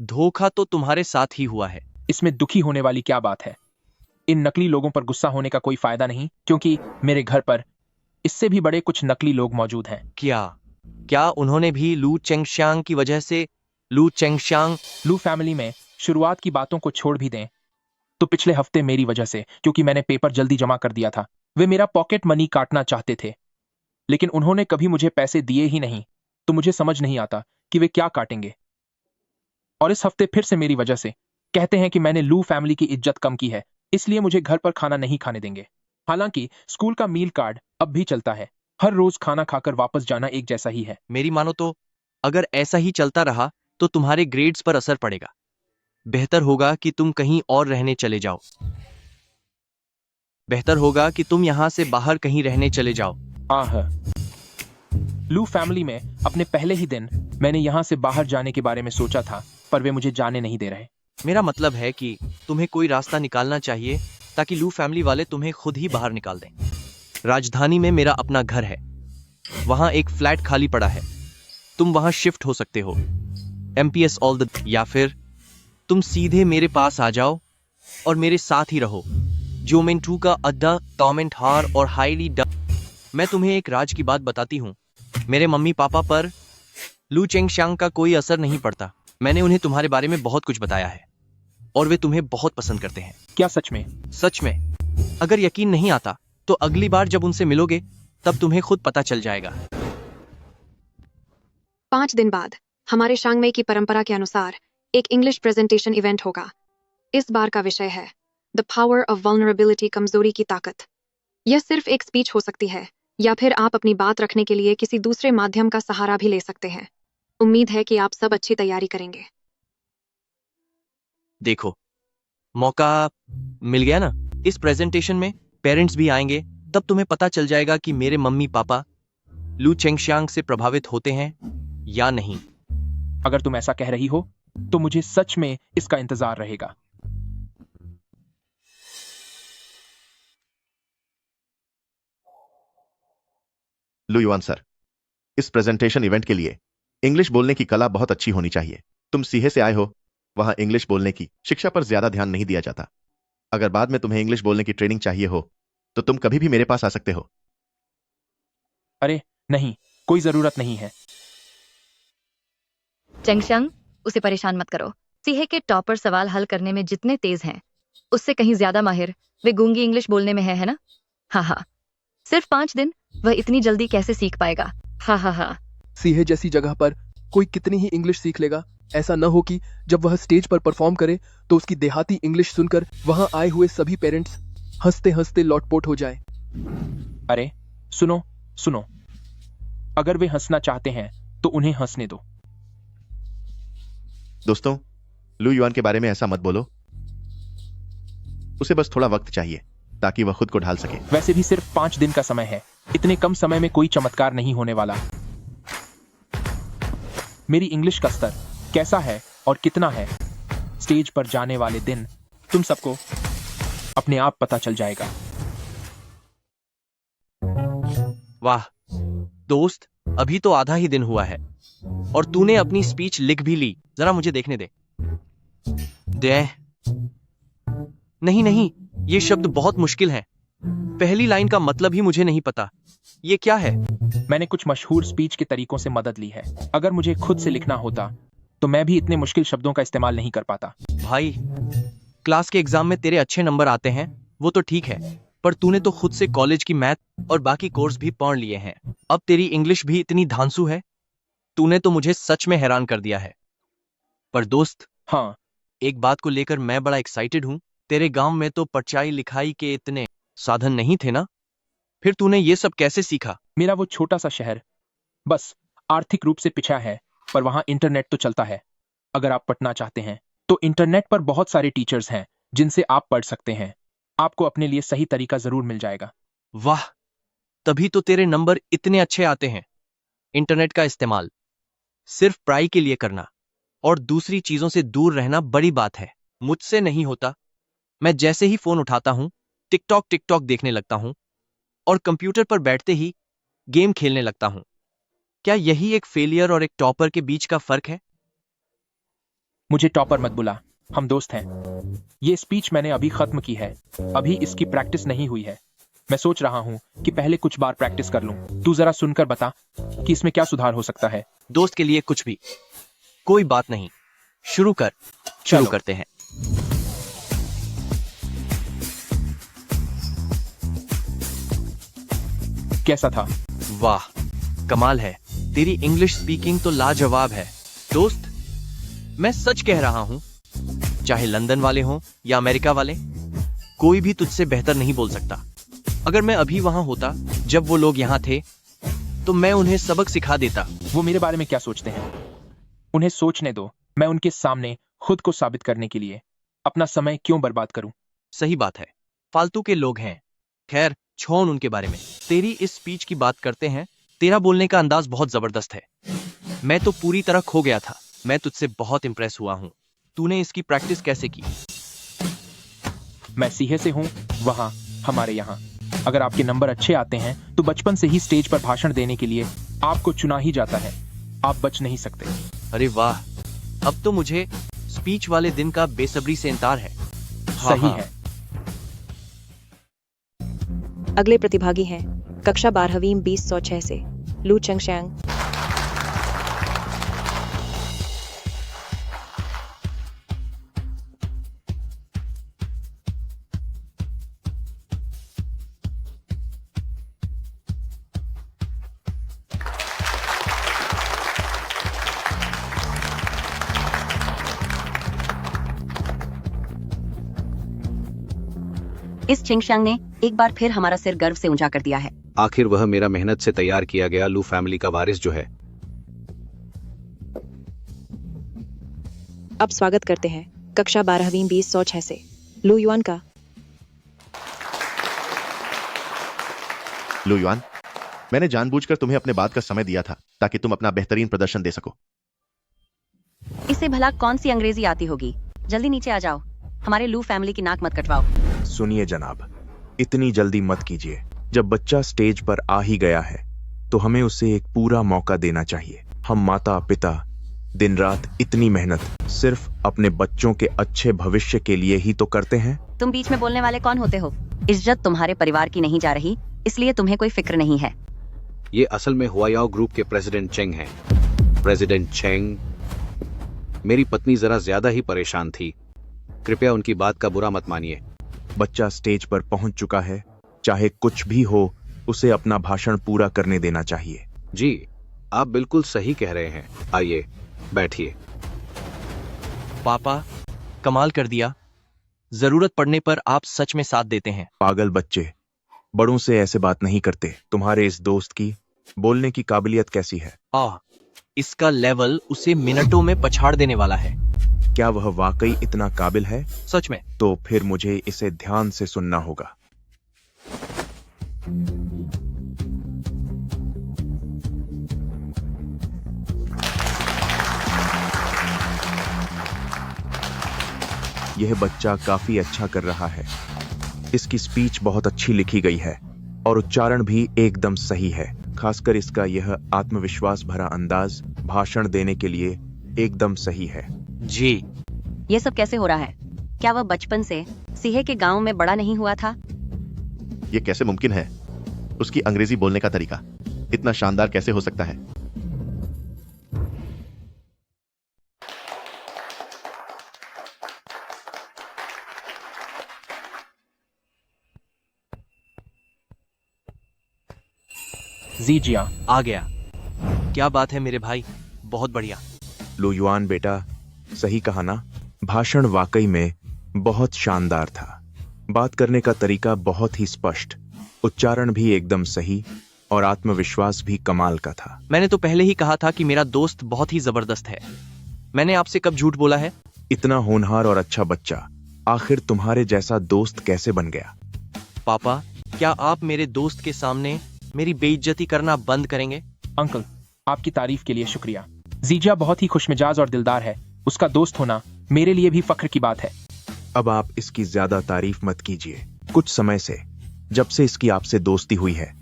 धोखा तो तुम्हारे साथ ही हुआ है। इसमें दुखी होने वाली क्या बात है? इन नकली लोगों पर गुस्सा होने का कोई फायदा नहीं, क्योंकि मेरे घर पर इससे भी बड़े कुछ नकली लोग मौजूद हैं। क्या उन्होंने भी लू चेंगशांग की वजह से लू फैमिली में शुरुआत की बातों को छोड़ भी दें तो पिछले हफ्ते मेरी वजह से, क्योंकि मैंने पेपर जल्दी जमा कर दिया था, वे मेरा पॉकेट मनी काटना चाहते थे, लेकिन उन्होंने कभी मुझे पैसे दिए ही नहीं, तो मुझे समझ नहीं आता कि वे क्या काटेंगे। और इस हफ्ते फिर से मेरी वजह से कहते हैं कि मैंने लू फैमिली की इज्जत कम की है, इसलिए मुझे घर पर खाना नहीं खाने देंगे। हालांकि स्कूल का मील कार्ड अब भी चलता है, हर रोज खाना खाकर वापस जाना एक जैसा ही है। मेरी मानो तो अगर ऐसा ही चलता रहा तो तुम्हारे ग्रेड्स पर असर पड़ेगा। बेहतर होगा कि तुम कहीं और रहने चले जाओ। बेहतर होगा कि तुम यहाँ से बाहर कहीं रहने चले जाओ। आह, लू फैमिली में अपने पहले ही दिन मैंने यहाँ से बाहर जाने के बारे में सोचा था, पर वे मुझे जाने नहीं दे रहे। मेरा मतलब है कि तुम्हें कोई रास्ता निकालना चाहिए ताकि लू फैमिली वाले तुम्हें खुद ही बाहर निकाल दें। राजधानी में मेरा अपना घर है, वहां एक फ्लैट खाली पड़ा है, तुम वहां शिफ्ट हो सकते हो। MPS ऑल द, या फिर तुम सीधे मेरे पास आ जाओ और मेरे साथ ही रहो। जोमेंटू का अड्डा, टॉमेंट हार और हाईली ड। मैं तुम्हें एक राज की बात बताती हूँ, मेरे मम्मी पापा पर लू चेंगशियांग का कोई असर नहीं पड़ता। मैंने उन्हें तुम्हारे बारे में बहुत कुछ बताया है और वे तुम्हें बहुत पसंद करते हैं। क्या सच में? सच में। अगर यकीन नहीं आता तो अगली बार जब उनसे मिलोगे तब तुम्हें खुद पता चल जाएगा। 5 दिन बाद हमारे शांगमेई की परंपरा के अनुसार एक इंग्लिश प्रेजेंटेशन इवेंट होगा। इस बार का विषय है द पावर ऑफ वल्नरेबिलिटी, कमजोरी की ताकत। यह सिर्फ एक स्पीच हो सकती है या फिर आप अपनी बात रखने के लिए किसी दूसरे माध्यम का सहारा भी ले सकते हैं। उम्मीद है कि आप सब अच्छी तैयारी करेंगे। देखो, मौका मिल गया ना। इस प्रेजेंटेशन में पेरेंट्स भी आएंगे, तब तुम्हें पता चल जाएगा कि मेरे मम्मी पापा लू चेंगशियांग से प्रभावित होते हैं या नहीं। अगर तुम ऐसा कह रही हो तो मुझे सच में इसका इंतजार रहेगा। लू युआन सर, इस प्रेजेंटेशन इवेंट के लिए इंग्लिश बोलने की कला बहुत अच्छी होनी चाहिए। तुम सीहे से आए हो, वहां इंग्लिश बोलने की शिक्षा पर ज्यादा ध्यान नहीं दिया जाता। अगर बाद में तुम्हें इंग्लिश बोलने की ट्रेनिंग चाहिए हो तो तुम कभी भी मेरे पास आ सकते हो। अरे नहीं, कोई जरूरत नहीं है। चेंगशियांग, उसे परेशान मत करो। सीहे के टॉपर सवाल हल करने में जितने तेज हैं, उससे कहीं ज्यादा माहिर वे गूंगी इंग्लिश बोलने में है ना? हाँ हाँ, सिर्फ 5 दिन, वह इतनी जल्दी कैसे सीख पाएगा? हाँ हाँ हाँ। सीहे जैसी जगह पर कोई कितनी ही इंग्लिश सीख लेगा, ऐसा न हो कि जब वह स्टेज पर परफॉर्म करे तो उसकी देहाती इंग्लिश सुनकर वहां आए हुए सभी पेरेंट्स हंसते हंसते लौटपोट हो जाए। अरे सुनो सुनो, अगर वे हंसना चाहते हैं तो उन्हें हंसने दो। दोस्तों, लू युआन के बारे में ऐसा मत बोलो। उसे बस थोड़ा वक्त चाहिए ताकि वह खुद को ढाल सके। वैसे भी सिर्फ 5 दिन का समय है, इतने कम समय में कोई चमत्कार नहीं होने वाला। मेरी इंग्लिश का स्तर कैसा है और कितना है, स्टेज पर जाने वाले दिन तुम सबको अपने आप पता चल जाएगा। वाह दोस्त, अभी तो आधा ही दिन हुआ है और तूने अपनी स्पीच लिख भी ली। जरा मुझे देखने दे। नहीं नहीं, ये शब्द बहुत मुश्किल है। पहली लाइन का मतलब ही मुझे नहीं पता। ये क्या है? मैंने कुछ मशहूर स्पीच के तरीकों से मदद ली है। अगर मुझे खुद से लिखना होता तो मैं भी इतने मुश्किल शब्दों का इस्तेमाल नहीं कर पाता। भाई, क्लास के एग्जाम में तेरे अच्छे नंबर आते हैं, वो तो ठीक है, पर तूने तो खुद से कॉलेज की मैथ और बाकी कोर्स भी पढ़ लिए हैं। अब तेरी इंग्लिश भी इतनी धांसू है। तूने तो मुझे सच में हैरान कर दिया है। पर दोस्त, हाँ, एक बात को लेकर मैं बड़ा एक्साइटेड हूँ। तेरे गांव में तो पढ़ाई लिखाई के इतने साधन नहीं थे ना? फिर तूने ये सब कैसे सीखा? मेरा वो छोटा सा शहर बस आर्थिक रूप से पिछड़ा है, पर वहां इंटरनेट तो चलता है। अगर आप पढ़ना चाहते हैं तो इंटरनेट पर बहुत सारे टीचर्स हैं जिनसे आप पढ़ सकते हैं। आपको अपने लिए सही तरीका जरूर मिल जाएगा। वाह, तभी तो तेरे नंबर इतने अच्छे आते हैं। इंटरनेट का इस्तेमाल सिर्फ पढ़ाई के लिए करना और दूसरी चीजों से दूर रहना बड़ी बात है। मुझसे नहीं होता। मैं जैसे ही फोन उठाता हूं, टिकटॉक देखने लगता हूं और कंप्यूटर पर बैठते ही गेम खेलने लगता हूं। क्या यही एक फेलियर और एक टॉपर के बीच का फर्क है? मुझे टॉपर मत बुला, हम दोस्त हैं। ये स्पीच मैंने अभी खत्म की है, अभी इसकी प्रैक्टिस नहीं हुई है। मैं सोच रहा हूँ कि पहले कुछ बार प्रैक्टिस कर लूं। तू जरा सुनकर बता कि इसमें क्या सुधार हो सकता है। दोस्त के लिए कुछ भी, कोई बात नहीं। शुरू करते हैं। कैसा था? वाह, कमाल है। तेरी इंग्लिश स्पीकिंग तो लाजवाब है। दोस्त, मैं सच कह रहा हूं, चाहे लंदन वाले हों या अमेरिका वाले, कोई भी तुझसे बेहतर नहीं बोल सकता। अगर मैं अभी वहां होता जब वो लोग यहां थे, तो मैं उन्हें सबक सिखा देता। वो मेरे बारे में क्या सोचते हैं? उन्हें सोचने दो। मैं उनके सामने खुद को साबित करने के लिए अपना समय क्यों बर्बाद करूं? सही बात है, फालतू के लोग हैं। खैर, छोड़ उनके बारे में। तेरी इस स्पीच की बात करते हैं। तेरा बोलने का अंदाज बहुत जबरदस्त है। मैं तो पूरी तरह खो गया था। मैं तुझसे बहुत इंप्रेस हुआ हूँ। तूने इसकी प्रैक्टिस कैसे की? मैं सीहे से हूँ, वहाँ हमारे यहाँ। अगर आपके नंबर अच्छे आते हैं तो बचपन से ही स्टेज पर भाषण देने के लिए आपको चुना ही जाता है। आप बच नहीं सकते। अरे वाह, अब तो मुझे स्पीच वाले दिन का बेसब्री से इंतजार है। सही है। अगले प्रतिभागी हैं कक्षा 12वीं 2006 से लू चेंगशियांग। इस चिंगशांग ने एक बार फिर हमारा सिर गर्व से ऊंचा कर दिया है। आखिर वह मेरा मेहनत से तैयार किया गया लू फैमिली का वारिस जो है। अब स्वागत करते हैं कक्षा 12वीं 2006 से लू युआन का। लू युआन, मैंने जानबूझकर तुम्हें अपने बाद का समय दिया था ताकि तुम अपना बेहतरीन प्रदर्शन दे सको। इससे भला कौन सी अंग्रेजी आती होगी? जल्दी नीचे आ जाओ। हमारे लू फैमिली की नाक मत कटवाओ। सुनिए जनाब, इतनी जल्दी मत कीजिए। जब बच्चा स्टेज पर आ ही गया है तो हमें उसे एक पूरा मौका देना चाहिए। हम माता पिता दिन रात इतनी मेहनत सिर्फ अपने बच्चों के अच्छे भविष्य के लिए ही तो करते हैं। तुम बीच में बोलने वाले कौन होते हो? इज्जत तुम्हारे परिवार की नहीं जा रही, इसलिए तुम्हें कोई फिक्र नहीं है। ये असल में हुआयाओ ग्रुप के प्रेसिडेंट चेंग हैं। प्रेसिडेंट चेंग, मेरी पत्नी जरा ज्यादा ही परेशान थी। कृपया उनकी बात का बुरा मत मानिए। बच्चा स्टेज पर पहुंच चुका है, चाहे कुछ भी हो उसे अपना भाषण पूरा करने देना चाहिए। जी, आप बिल्कुल सही कह रहे हैं। आइए बैठिए। पापा, कमाल कर दिया। जरूरत पड़ने पर आप सच में साथ देते हैं। पागल बच्चे, बड़ों से ऐसे बात नहीं करते। तुम्हारे इस दोस्त की बोलने की काबिलियत कैसी है? इसका लेवल उसे मिनटों में पछाड़ देने वाला है। क्या वह वाकई इतना काबिल है? सच में। तो फिर मुझे इसे ध्यान से सुनना होगा। यह बच्चा काफी अच्छा कर रहा है। इसकी स्पीच बहुत अच्छी लिखी गई है और उच्चारण भी एकदम सही है। खासकर इसका यह आत्मविश्वास भरा अंदाज भाषण देने के लिए एकदम सही है। जी। ये सब कैसे हो रहा है? क्या वह बचपन से सीहे के गांव में बड़ा नहीं हुआ था? ये कैसे मुमकिन है? उसकी अंग्रेजी बोलने का तरीका इतना शानदार कैसे हो सकता है? जी जिया, आ गया। क्या बात है मेरे भाई, बहुत बढ़िया। लू युआन बेटा, सही कहा ना? भाषण वाकई में बहुत शानदार था। बात करने का तरीका बहुत ही स्पष्ट, उच्चारण भी एकदम सही और आत्मविश्वास भी कमाल का था। मैंने तो पहले ही कहा था कि मेरा दोस्त बहुत ही जबरदस्त है। मैंने आपसे कब झूठ बोला है? इतना होनहार और अच्छा बच्चा आखिर तुम्हारे जैसा दोस्त कैसे बन गया? पापा, क्या आप मेरे दोस्त के सामने मेरी बेइज्जती करना बंद करेंगे? अंकल, आपकी तारीफ के लिए शुक्रिया। जीजिया बहुत ही खुशमिजाज और दिलदार है। उसका दोस्त होना मेरे लिए भी फख्र की बात है। अब आप इसकी ज्यादा तारीफ मत कीजिए। कुछ समय से, जब से इसकी आपसे दोस्ती हुई है,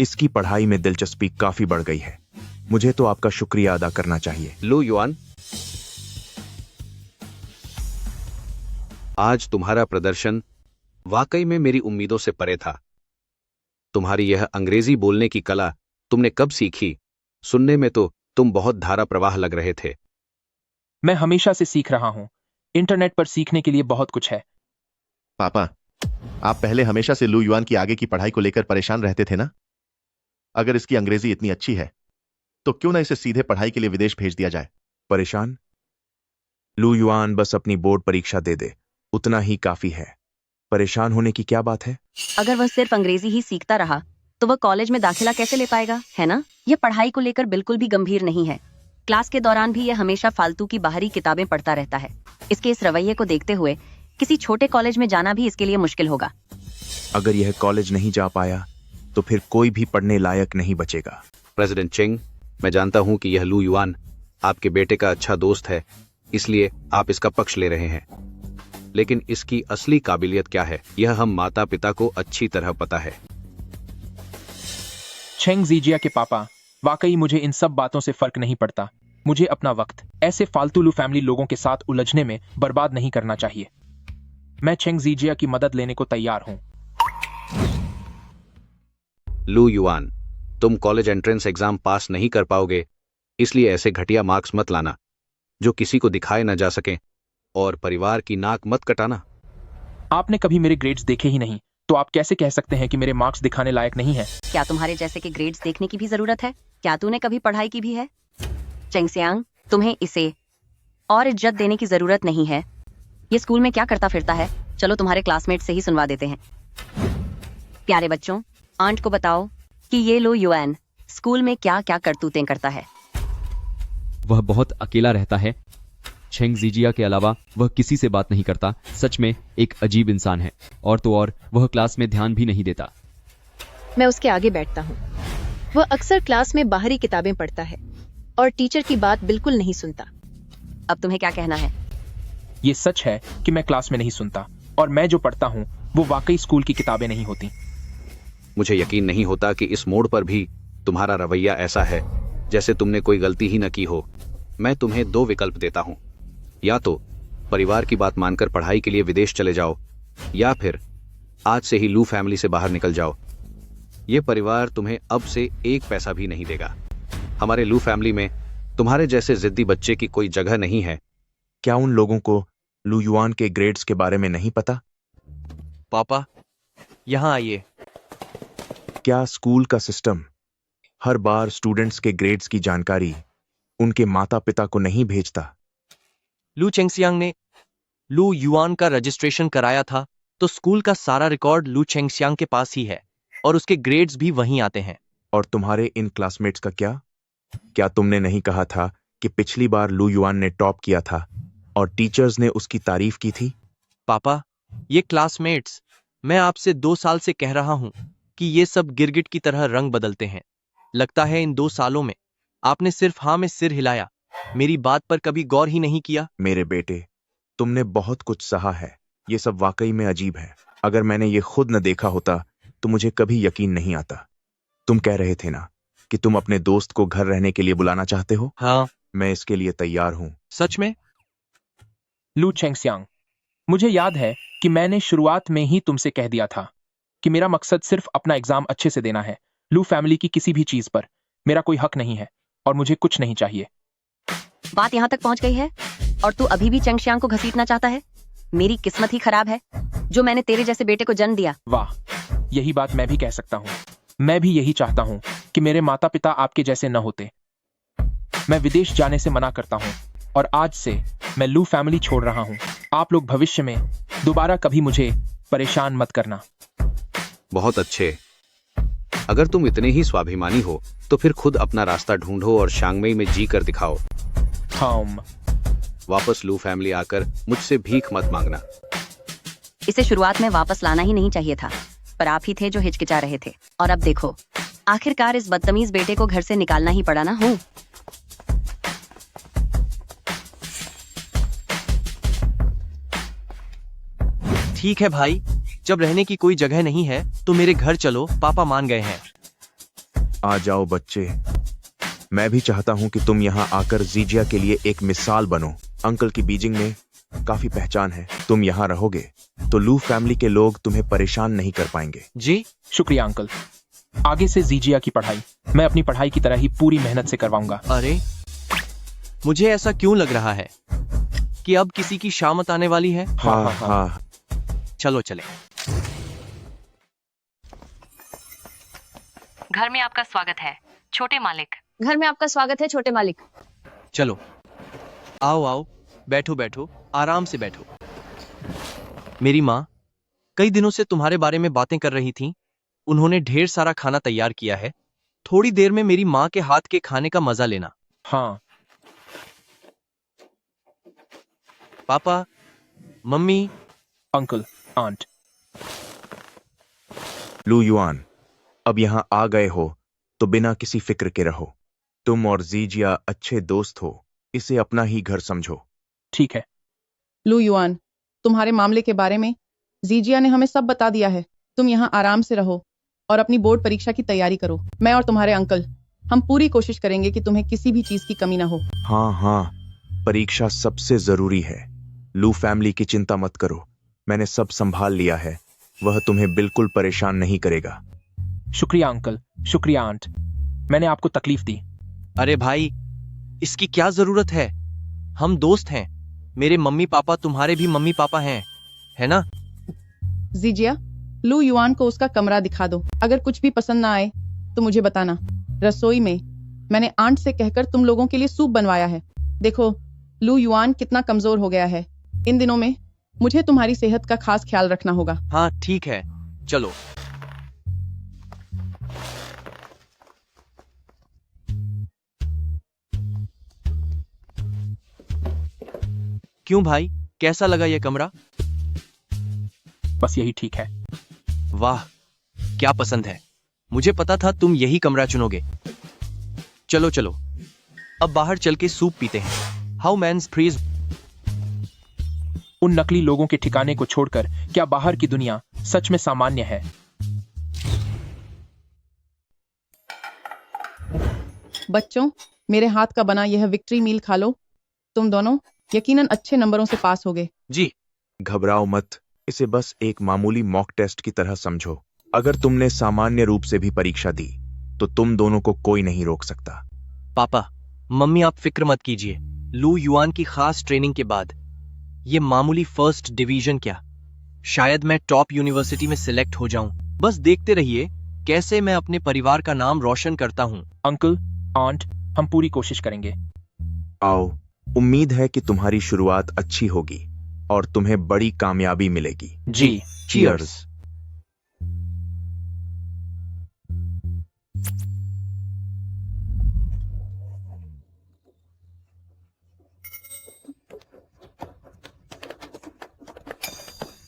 इसकी पढ़ाई में दिलचस्पी काफी बढ़ गई है। मुझे तो आपका शुक्रिया अदा करना चाहिए। लू युआन, आज तुम्हारा प्रदर्शन वाकई में मेरी उम्मीदों से परे था। तुम्हारी यह अंग्रेजी बोलने की कला तुमने कब सीखी? सुनने में तो तुम बहुत धारा प्रवाह लग रहे थे। मैं हमेशा से सीख रहा हूँ। इंटरनेट पर सीखने के लिए बहुत कुछ है। पापा, आप पहले हमेशा से लू युआन की आगे की पढ़ाई को लेकर परेशान रहते थे ना? अगर इसकी अंग्रेजी इतनी अच्छी है तो क्यों ना इसे सीधे पढ़ाई के लिए विदेश भेज दिया जाए? परेशान? लू युआन बस अपनी बोर्ड परीक्षा दे दे, उतना ही काफी है। परेशान होने की क्या बात है? अगर वह सिर्फ अंग्रेजी ही सीखता रहा तो वह कॉलेज में दाखिला कैसे ले पाएगा, है ना? यह पढ़ाई को लेकर बिल्कुल भी गंभीर नहीं है। क्लास के दौरान भी यह हमेशा फालतू की बाहरी किताबें पढ़ता रहता है। इसके इस रवैये को देखते हुए किसी छोटे कॉलेज में जाना भी इसके लिए मुश्किल होगा। अगर यह कॉलेज नहीं जा पाया तो फिर कोई भी पढ़ने लायक नहीं बचेगा। प्रेसिडेंट चिंग, मैं जानता हूं कि यह लू युआन आपके बेटे का अच्छा दोस्त है, इसलिए आप इसका पक्ष ले रहे हैं। लेकिन इसकी असली काबिलियत क्या है, यह हम माता पिता को अच्छी तरह पता है। छेंग जीजिया के पापा, वाकई मुझे इन सब बातों से फर्क नहीं पड़ता। मुझे अपना वक्त ऐसे फालतू लू फैमिली लोगों के साथ उलझने में बर्बाद नहीं करना चाहिए। मैं छेंग जीजिया की मदद लेने को तैयार हूं। लू युआन, तुम कॉलेज एंट्रेंस एग्जाम पास नहीं कर पाओगे, इसलिए ऐसे घटिया मार्क्स मत लाना जो किसी को दिखाए न जा सके, और परिवार की नाक मत कटाना। आपने कभी मेरे ग्रेड्स देखे ही नहीं, तो आप कैसे कह सकते हैं कि मेरे मार्क्स दिखाने लायक नहीं है? क्या तुम्हारे जैसे के ग्रेड्स देखने की भी जरूरत है? क्या तूने कभी पढ़ाई की भी है? चेंगसियांग, तुम्हें इसे और इज्जत देने की जरूरत नहीं है। ये स्कूल में क्या करता फिरता है? चलो तुम्हारे क्लासमेट से ही सुनवा देते हैं। प्यारे बच्चों, आंट को बताओ कि ये लो युआन स्कूल में क्या क्या करतूतें करता है। वह बहुत अकेला रहता है। छेंग जीजिया के अलावा वह किसी से बात नहीं करता। सच में एक अजीब इंसान है। और तो और वह क्लास में ध्यान भी नहीं देता। मैं उसके आगे बैठता हूँ। वह अक्सर क्लास में बाहरी किताबें पढ़ता है और टीचर की बात बिल्कुल नहीं सुनता। अब तुम्हें क्या कहना है? ये सच है कि मैं क्लास में नहीं सुनता, और मैं जो पढ़ता हूँ वो वाकई स्कूल की किताबें नहीं होती। मुझे यकीन नहीं होता कि इस मोड़ पर भी तुम्हारा रवैया ऐसा है जैसे तुमने कोई गलती ही न की हो। मैं तुम्हें 2 विकल्प देता हूं, या तो परिवार की बात मानकर पढ़ाई के लिए विदेश चले जाओ, या फिर आज से ही लू फैमिली से बाहर निकल जाओ। ये परिवार तुम्हें अब से 1 पैसा भी नहीं देगा। हमारे लू फैमिली में तुम्हारे जैसे जिद्दी बच्चे की कोई जगह नहीं है। क्या उन लोगों को लू युआन के ग्रेड्स के बारे में नहीं पता? पापा, यहाँ आइए। क्या स्कूल का सिस्टम हर बार स्टूडेंट्स के ग्रेड्स की जानकारी उनके माता पिता को नहीं भेजता? लू चेंगसियांग ने लू युआन का रजिस्ट्रेशन कराया था, तो स्कूल का सारा रिकॉर्ड लू चेंगसियांग के पास ही है और उसके ग्रेड्स भी वहीं आते हैं। और तुम्हारे इन क्लासमेट्स का क्या? क्या तुमने नहीं कहा था कि पिछली बार लू युआन ने टॉप किया था और टीचर्स ने उसकी तारीफ की थी? पापा, ये क्लासमेट्स, मैं आपसे 2 साल से कह रहा हूं कि ये सब गिरगिट की तरह रंग बदलते हैं। लगता है इन 2 सालों में आपने सिर्फ हाँ में सिर हिलाया, मेरी बात पर कभी गौर ही नहीं किया। मेरे बेटे, तुमने बहुत कुछ सहा है। ये सब वाकई में अजीब है। अगर मैंने ये खुद न देखा होता तो मुझे कभी यकीन नहीं आता। तुम कह रहे थे ना कि तुम अपने दोस्त को घर रहने के लिए बुलाना चाहते हो? हाँ, मैं इसके लिए तैयार हूं। सच में? लू चेंगसियांग, मुझे याद है कि मैंने शुरुआत में ही तुमसे कह दिया था कि मेरा मकसद सिर्फ अपना एग्जाम अच्छे से देना है। लू फैमिली की किसी भी चीज पर मेरा कोई हक नहीं है और मुझे कुछ नहीं चाहिए। बात यहाँ तक पहुँच गई है और तू अभी भी चेंगसियांग को घसीटना चाहता है? मेरी किस्मत ही खराब है जो मैंने तेरे जैसे बेटे को जन्म दिया। वाह, यही बात मैं भी कह सकता हूँ। मैं भी यही चाहता हूँ कि मेरे माता पिता आपके जैसे न होते। मैं विदेश जाने से मना करता हूँ और आज से मैं लू फैमिली छोड़ रहा हूँ। आप लोग भविष्य में दोबारा कभी मुझे परेशान मत करना। बहुत अच्छे। अगर तुम इतने ही स्वाभिमानी हो तो फिर खुद अपना रास्ता ढूंढो और शांगमेई में जी कर दिखाओ। वापस लू फैमिली आकर मुझसे भीख मत मांगना। इसे शुरुआत में वापस लाना ही नहीं चाहिए था, पर आप ही थे जो हिचकिचा रहे थे। और अब देखो, आखिरकार इस बदतमीज बेटे को घर से निकालना ही पड़ा ना। हूँ ठीक है भाई, जब रहने की कोई जगह नहीं है तो मेरे घर चलो, पापा मान गए हैं। आ जाओ बच्चे। मैं भी चाहता हूं कि तुम यहां आकर जीजिया के लिए एक मिसाल बनो। अंकल की बीजिंग में काफी पहचान है। तुम यहां रहोगे तो लू फैमिली के लोग तुम्हें परेशान नहीं कर पाएंगे। जी शुक्रिया अंकल। आगे से जीजिया की पढ़ाई मैं अपनी पढ़ाई की तरह ही पूरी मेहनत से करवाऊंगा। अरे, मुझे ऐसा क्यों लग रहा है कि अब किसी की शामत आने वाली है? हाँ। चलो चले। घर में आपका स्वागत है छोटे मालिक। घर में आपका स्वागत है छोटे मालिक। चलो, आओ आओ, बैठो बैठो, आराम से बैठो। मेरी माँ कई दिनों से तुम्हारे बारे में बातें कर रही थी। उन्होंने ढेर सारा खाना तैयार किया है। थोड़ी देर में मेरी माँ के हाथ के खाने का मजा लेना। हाँ। पापा, मम्मी, अंकल, आंट। लू युआन, अब यहाँ आ गए हो तो बिना किसी फिक्र के रहो। तुम और जीजिया अच्छे दोस्त हो, इसे अपना ही घर समझो। ठीक है। लू युआन, तुम्हारे मामले के बारे में जीजिया ने हमें सब बता दिया है। तुम यहाँ आराम से रहो और अपनी बोर्ड परीक्षा की तैयारी करो। मैं और तुम्हारे अंकल हम पूरी कोशिश करेंगे कि तुम्हें किसी भी चीज की कमी ना हो। हाँ हाँ, परीक्षा सबसे जरूरी है। लू फैमिली की चिंता मत करो, मैंने सब संभाल लिया है। वह तुम्हें बिल्कुल परेशान नहीं करेगा। शुक्रिया अंकल, शुक्रिया आंट, मैंने आपको तकलीफ दी। अरे भाई, इसकी क्या जरूरत है? हम दोस्त हैं। मेरे मम्मी पापा तुम्हारे भी मम्मी पापा हैं, है ना? जीजिया, लू युआन को उसका कमरा दिखा दो। अगर कुछ भी पसंद ना आए तो मुझे बताना। रसोई में मैंने आंट से कहकर तुम लोगों के लिए सूप बनवाया है। देखो लू युआन कितना कमजोर हो गया है। इन दिनों में मुझे तुम्हारी सेहत का खास ख्याल रखना होगा। हाँ ठीक है, चलो। क्यों भाई, कैसा लगा यह कमरा? बस यही ठीक है। वाह, क्या पसंद है। मुझे पता था तुम यही कमरा चुनोगे। चलो चलो, अब बाहर चल के सूप पीते हैं। How man's freeze. उन नकली लोगों के ठिकाने को छोड़कर क्या बाहर की दुनिया सच में सामान्य है? बच्चों, मेरे हाथ का बना यह विक्ट्री मील खा लो। तुम दोनों यकीनन अच्छे नंबरों से पास होगे। जी। घबराओ मत, इसे बस एक मामूली मॉक टेस्ट की तरह समझो। अगर तुमने सामान्य रूप से भी परीक्षा दी तो तुम दोनों को कोई नहीं रोक सकता। पापा, मम्मी, आप फिक्र मत कीजिए। लू युआन की खास ट्रेनिंग के बाद ये मामूली फर्स्ट डिवीजन क्या, शायद मैं टॉप यूनिवर्सिटी में सिलेक्ट हो जाऊं। बस देखते रहिए कैसे मैं अपने परिवार का नाम रोशन करता हूं। अंकल, आंट, हम पूरी कोशिश करेंगे। आओ, उम्मीद है कि तुम्हारी शुरुआत अच्छी होगी और तुम्हें बड़ी कामयाबी मिलेगी। जी, चीयर्स।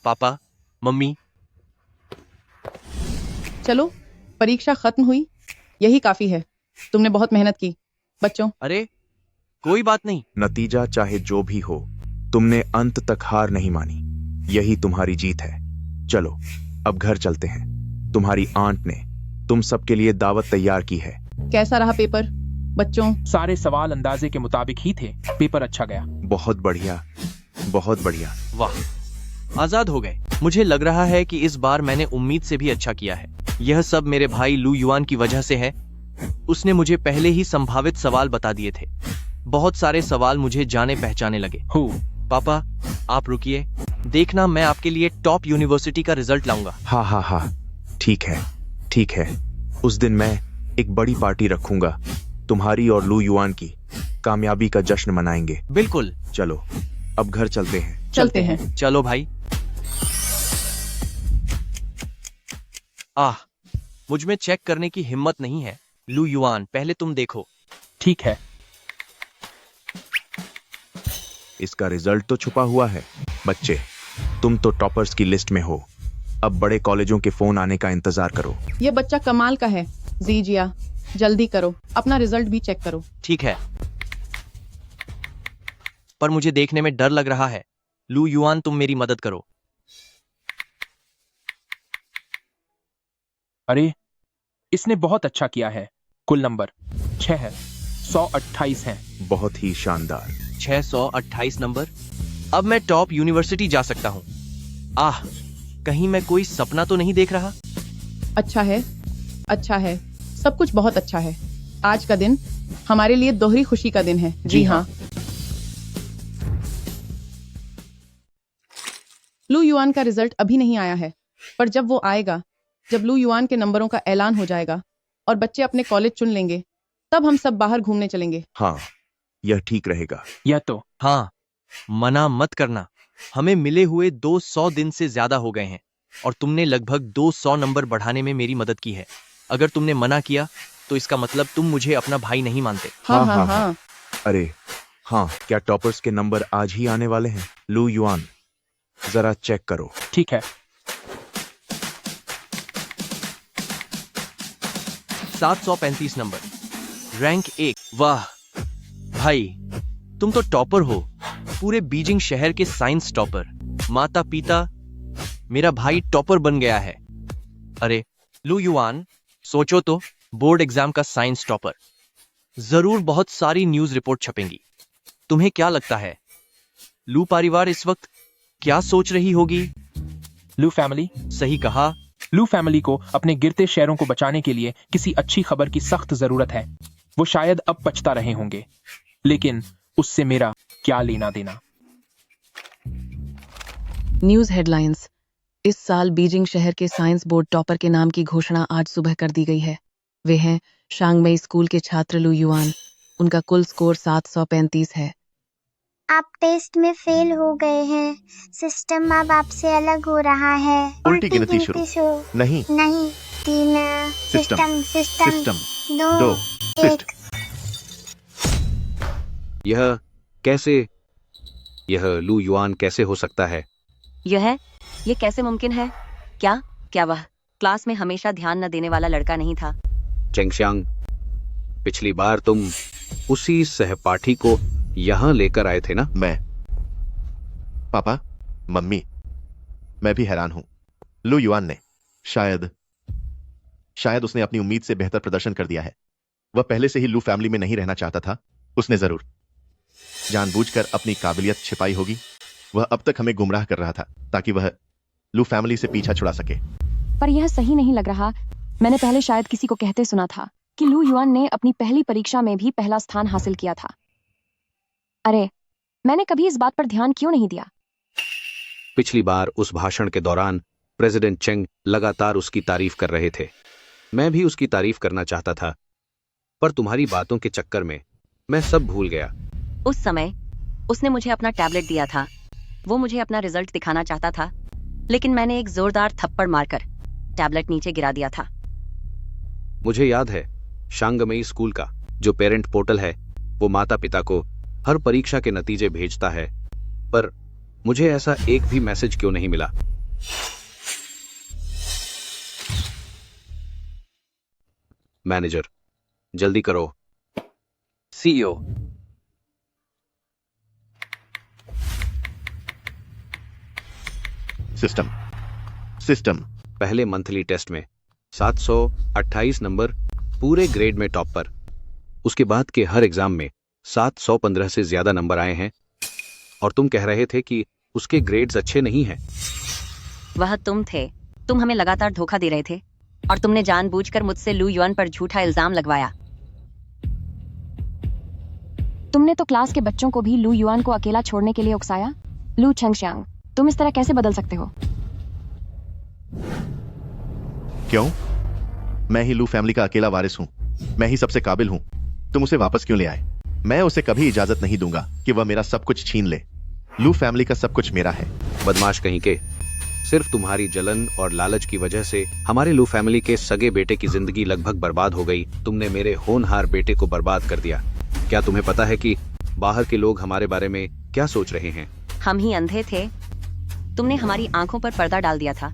पापा, मम्मी, चलो, परीक्षा खत्म हुई, यही काफी है। तुमने बहुत मेहनत की बच्चों। अरे कोई बात नहीं। नतीजा चाहे जो भी हो, तुमने अंत तक हार नहीं मानी, यही तुम्हारी जीत है। चलो अब घर चलते हैं। तुम्हारी आंट ने तुम सबके लिए दावत तैयार की है। कैसा रहा पेपर बच्चों? सारे सवाल अंदाजे के मुताबिक ही थे। पेपर अच्छा गया। बहुत बढ़िया, बहुत बढ़िया। वाह, आजाद हो गए। मुझे लग रहा है कि इस बार मैंने उम्मीद से भी अच्छा किया है। यह सब मेरे भाई लू युआन की वजह से है। उसने मुझे पहले ही संभावित सवाल बता दिए थे। बहुत सारे सवाल मुझे जाने पहचाने लगे। पापा, आप रुकिए, देखना मैं आपके लिए टॉप यूनिवर्सिटी का रिजल्ट लाऊंगा। हाँ हाँ हाँ, ठीक है ठीक है। उस दिन मैं एक बड़ी पार्टी रखूंगा। तुम्हारी और लू युआन की कामयाबी का जश्न मनाएंगे। बिल्कुल। चलो अब घर चलते हैं। चलते हैं। चलो भाई। आह, मुझ में चेक करने की हिम्मत नहीं है। लू युआन, पहले तुम देखो। ठीक है। इसका रिजल्ट तो छुपा हुआ है। बच्चे, तुम तो टॉपर्स की लिस्ट में हो। अब बड़े कॉलेजों के फोन आने का इंतजार करो। ये बच्चा कमाल का है। जीजिया, जल्दी करो, अपना रिजल्ट भी चेक करो। ठीक है, पर मुझे देखने में डर लग रहा है। लू युआन, तुम मेरी मदद करो। अरे, इसने बहुत अच्छा किया है। कुल नंबर 6 है, 128 है। बहुत ही शानदार। 628 नंबर। अब मैं टॉप यूनिवर्सिटी जा सकता हूँ। आह, कहीं मैं कोई सपना तो नहीं देख रहा? अच्छा है, अच्छा है, सब कुछ बहुत अच्छा है। आज का दिन हमारे लिए दोहरी खुशी का दिन है। जी हाँ। लू युआन का रिजल्ट अभी नहीं आया है, पर जब वो आएगा, जब लू युआन के नंबरों का ऐलान हो जाएगा और बच्चे अपने कॉलेज चुन लेंगे, तब हम सब बाहर घूमने चलेंगे। हाँ, यह ठीक रहेगा। यह तो। हाँ, मना मत करना। हमें मिले हुए 200 दिन से ज्यादा हो गए हैं। और तुमने लगभग 200 नंबर बढ़ाने में मेरी मदद की है। अगर तुमने मना किया तो इसका मतलब तुम मुझे अपना भाई नहीं मानते। हाँ। अरे हाँ, क्या टॉपर्स के नंबर आज ही आने वाले हैं? लू युआन, जरा चेक करो। ठीक है। 735 नंबर, रैंक 1। वाह भाई, तुम तो टॉपर हो, पूरे बीजिंग शहर के साइंस टॉपर। माता पिता, मेरा भाई टॉपर बन गया है। अरे लू युआन, सोचो तो, बोर्ड एग्जाम का साइंस टॉपर। जरूर बहुत सारी न्यूज रिपोर्ट छपेंगी। तुम्हें क्या लगता है लू परिवार इस वक्त क्या सोच रही होगी? लू फैमिली? सही कहा। लू फैमिली को अपने गिरते शेयरों को बचाने के लिए किसी अच्छी खबर की सख्त जरूरत है। वो शायद अब पछता रहे होंगे, लेकिन उससे मेरा क्या लेना देना। News headlines. इस साल बीजिंग शहर के साइंस बोर्ड टॉपर के नाम की घोषणा आज सुबह कर दी गई है। वे हैं शांगमेई स्कूल के छात्र लू युआन। उनका कुल स्कोर 735 है। आप टेस्ट में फेल हो गए हैं। सिस्टम अब आपसे अलग हो रहा है। उल्टी गिनती शुरू। नहीं। 3 सिस्टम 2 1। यह लू युआन कैसे हो सकता है? ये कैसे मुमकिन है? क्या वह क्लास में हमेशा ध्यान न देने वाला लड़का नहीं था? चेंगशियांग, पिछली बार तुम उसी सहपाठी को यहाँ लेकर आए थे ना? पापा, मम्मी, मैं भी हैरान हूं। लू युआन ने शायद उसने अपनी उम्मीद से बेहतर प्रदर्शन कर दिया है। वह पहले से ही लू फैमिली में नहीं रहना चाहता था। उसने जरूर जानबूझकर अपनी काबिलियत छिपाई होगी। वह अब तक हमें गुमराह कर रहा था ताकि वह लू फैमिली से पीछा छुड़ा सके। पर यह सही नहीं लग रहा। मैंने पहले शायद किसी को कहते सुना था कि लू युआन ने अपनी पहली परीक्षा में भी पहला स्थान हासिल किया था। अरे, मैंने कभी इस बात पर ध्यान क्यों नहीं दिया? पिछली बार उस भाषण के दौरान प्रेसिडेंट चेंग लगातार उसकी तारीफ कर रहे थे। मैं भी उसकी तारीफ करना चाहता था, पर तुम्हारी बातों के चक्कर में मैं सब भूल गया। उस समय उसने मुझे अपना टैबलेट दिया था। वो मुझे अपना रिजल्ट दिखाना चाहता था, लेकिन मैंने एक जोरदार थप्पड़ मारकर टैबलेट नीचे गिरा दिया था। मुझे याद है, शांगमेई स्कूल का जो पेरेंट पोर्टल है, वो माता पिता को हर परीक्षा के नतीजे भेजता है, पर मुझे ऐसा एक भी मैसेज क्यों नहीं मिला? मैनेजर, जल्दी करो। सीईओ, सिस्टम पहले मंथली टेस्ट में 728 नंबर, पूरे ग्रेड में टॉप पर। उसके बाद के हर एग्जाम में 715 से ज्यादा नंबर आए हैं, और तुम कह रहे थे कि उसके ग्रेड्स अच्छे नहीं हैं। वह तुम थे। तुम हमें लगातार धोखा दे रहे थे, और तुमने जानबूझकर मुझसे लू युआन पर झूठा इल्जाम लगवाया। तुमने तो क्लास के बच्चों को भी लू युआन को अकेला छोड़ने के लिए उकसाया। लू चेंगशियांग, तुम इस तरह कैसे बदल सकते हो? क्यों? मैं ही लू फैमिली का अकेला वारिस हूं। मैं ही सबसे काबिल हूं। तुम उसे वापस क्यों ले आए? मैं उसे कभी इजाजत नहीं दूंगा कि वह मेरा सब कुछ छीन ले। लू फैमिली का सब कुछ मेरा है। बदमाश कहीं के, सिर्फ तुम्हारी जलन और लालच की वजह से हमारे लू फैमिली के सगे बेटे की जिंदगी लगभग बर्बाद हो गई। तुमने मेरे होनहार बेटे को बर्बाद कर दिया। क्या तुम्हें पता है कि बाहर के लोग हमारे बारे में क्या सोच रहे हैं? हम ही अंधे थे। तुमने हमारी आंखों पर पर्दा डाल दिया था।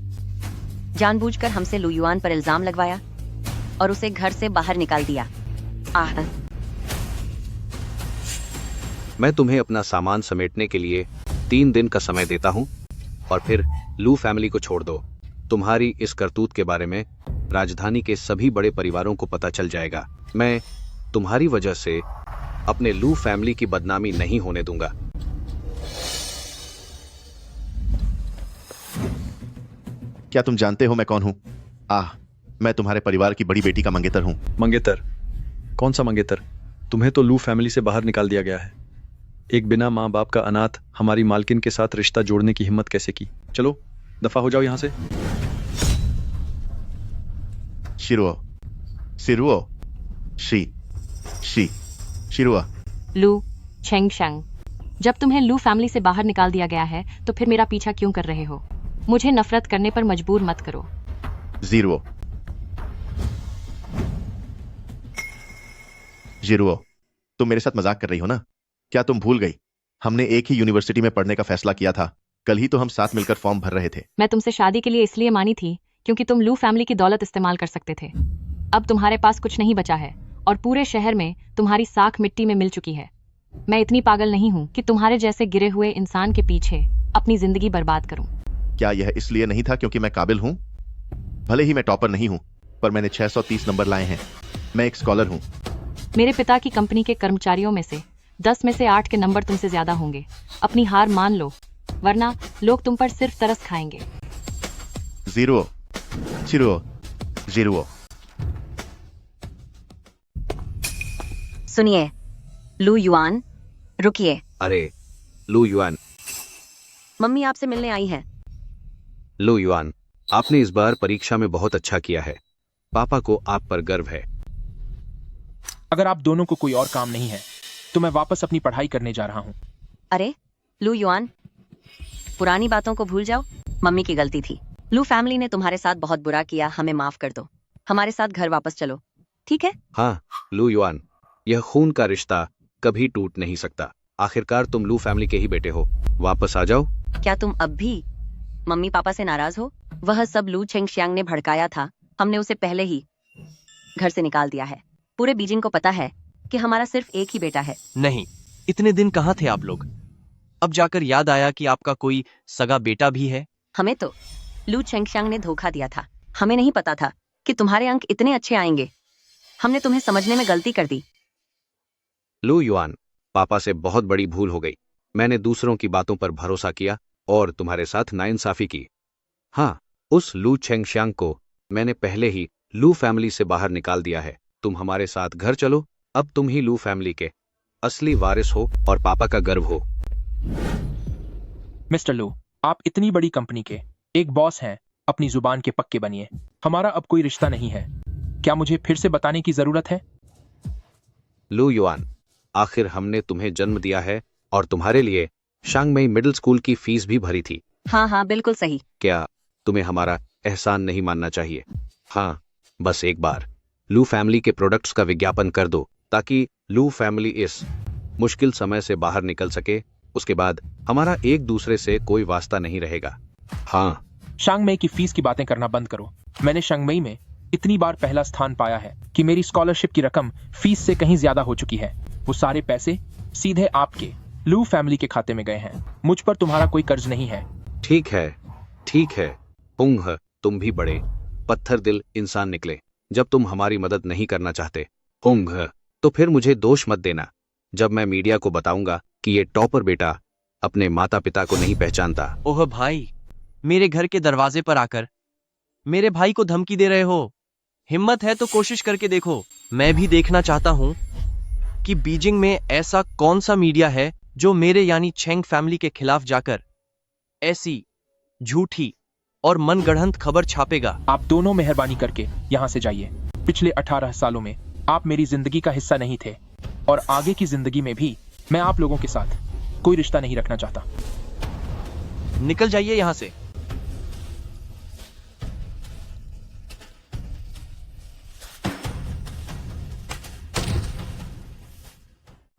जानबूझकर हमसे लू युआन पर इल्जाम लगवाया और उसे घर से बाहर निकाल दिया। मैं तुम्हें अपना सामान समेटने के लिए 3 दिन का समय देता हूं, और फिर लू फैमिली को छोड़ दो। तुम्हारी इस करतूत के बारे में राजधानी के सभी बड़े परिवारों को पता चल जाएगा। मैं तुम्हारी वजह से अपने लू फैमिली की बदनामी नहीं होने दूंगा। क्या तुम जानते हो मैं कौन हूं? मैं तुम्हारे परिवार की बड़ी बेटी का मंगेतर हूं। मंगेतर? कौन सा मंगेतर? तुम्हें तो लू फैमिली से बाहर निकाल दिया गया है। एक बिना माँ बाप का अनाथ हमारी मालकिन के साथ रिश्ता जोड़ने की हिम्मत कैसे की? चलो दफा हो जाओ यहां से। शिरुओ, शिरुआ। लू चेंगशियांग, जब तुम्हें लू फैमिली से बाहर निकाल दिया गया है तो फिर मेरा पीछा क्यों कर रहे हो? मुझे नफरत करने पर मजबूर मत करो। 0 जीरो, तुम मेरे साथ मजाक कर रही हो ना? क्या तुम भूल गई हमने एक ही यूनिवर्सिटी में पढ़ने का फैसला किया था? कल ही तो हम साथ मिलकर फॉर्म भर रहे थे। मैं तुमसे शादी के लिए इसलिए मानी थी क्योंकि तुम लू फैमिली की दौलत इस्तेमाल कर सकते थे। अब तुम्हारे पास कुछ नहीं बचा है और पूरे शहर में तुम्हारी साख मिट्टी में मिल चुकी है। मैं इतनी पागल नहीं हूँ कि तुम्हारे जैसे गिरे हुए इंसान के पीछे अपनी जिंदगी बर्बाद करूं। क्या यह इसलिए नहीं था क्योंकि मैं काबिल हूँ? भले ही मैं टॉपर नहीं हूँ, पर मैंने 630 नंबर लाए हैं। मैं एक स्कॉलर हूँ। मेरे पिता की कंपनी के कर्मचारियों में से 10 में से 8 के नंबर तुमसे ज्यादा होंगे। अपनी हार मान लो, वरना लोग तुम पर सिर्फ तरस खाएंगे। 0 0 0 सुनिए लू युआन, रुकिए। अरे लू युआन, मम्मी आपसे मिलने आई है। लू युआन, आपने इस बार परीक्षा में बहुत अच्छा किया है। पापा को आप पर गर्व है। अगर आप दोनों को कोई और काम नहीं है तो मैं वापस अपनी पढ़ाई करने जा रहा हूँ। अरे लू युआन, पुरानी बातों को भूल जाओ। मम्मी की गलती थी। लू फैमिली ने तुम्हारे साथ बहुत बुरा किया, हमें माफ कर दो। हमारे साथ घर वापस चलो, ठीक है? हाँ लू युआन, यह खून का रिश्ता कभी टूट नहीं सकता। आखिरकार तुम लू फैमिली के ही बेटे हो। वापस आ जाओ। क्या तुम अब भी मम्मी पापा से नाराज हो? वह सब लू चेंगशियांग ने भड़काया था। हमने उसे पहले ही घर से निकाल दिया है। पूरे बीजिंग को पता है कि हमारा सिर्फ एक ही बेटा है। नहीं, इतने दिन कहाँ थे आप लोग? अब जाकर याद आया कि आपका कोई सगा बेटा भी है। हमें तो लू चेंगशियांग ने धोखा दिया था। हमें नहीं पता था कि तुम्हारे अंक इतने अच्छे आएंगे। हमने तुम्हें समझने में गलती कर दी। लू युआन, पापा से बहुत बड़ी भूल हो गई। मैंने दूसरों की बातों पर भरोसा किया और तुम्हारे साथ नाइंसाफी की। हाँ, उस लू चेंगशियांग को मैंने पहले ही लू फैमिली से बाहर निकाल दिया है। तुम हमारे साथ घर चलो। अब तुम ही लू फैमिली के असली वारिस हो और पापा का गर्व हो। मिस्टर लू, आप इतनी बड़ी कंपनी के एक बॉस हैं। अपनी जुबान के पक्के बनिए। हमारा अब कोई रिश्ता नहीं है। क्या मुझे फिर से बताने की जरूरत है? लू युआन, आखिर हमने तुम्हें जन्म दिया है और तुम्हारे लिए शांगमेई मिडिल स्कूल की फीस भी भरी थी। हाँ हाँ, बिल्कुल सही। क्या तुम्हें हमारा एहसान नहीं मानना चाहिए? हाँ, बस एक बार लू फैमिली के प्रोडक्ट्स का विज्ञापन कर दो ताकि लू फैमिली इस मुश्किल समय से बाहर निकल सके। उसके बाद हमारा एक दूसरे से कोई वास्ता नहीं रहेगा। हाँ, शांगमेई की फीस की बातें करना बंद करो। मैंने शांगमेई में इतनी बार पहला स्थान पाया है कि मेरी स्कॉलरशिप की रकम फीस से कहीं ज्यादा हो चुकी है। वो सारे पैसे सीधे आपके लू फैमिली के खाते में गए हैं। मुझ पर तुम्हारा कोई कर्ज नहीं है। ठीक है, ठीक है। हुंग, तुम भी बड़े पत्थर दिल इंसान निकले जब तुम हमारी मदद नहीं करना चाहते। हुंग, तो फिर मुझे दोष मत देना जब मैं मीडिया को बताऊंगा कि ये टॉपर बेटा अपने माता पिता को नहीं पहचानता। ओह भाई, मेरे घर के दरवाजे पर आकर मेरे भाई को धमकी दे रहे हो। हिम्मत है तो कोशिश करके देखो। मैं भी देखना चाहता हूं कि बीजिंग में ऐसा कौन सा मीडिया है जो मेरे यानी चेंग फैमिली के खिलाफ जाकर ऐसी झूठी और मनगढ़ंत खबर छापेगा। आप दोनों मेहरबानी करके यहाँ से जाइए। पिछले 18 सालों में आप मेरी जिंदगी का हिस्सा नहीं थे और आगे की जिंदगी में भी मैं आप लोगों के साथ कोई रिश्ता नहीं रखना चाहता। निकल जाइए यहाँ से।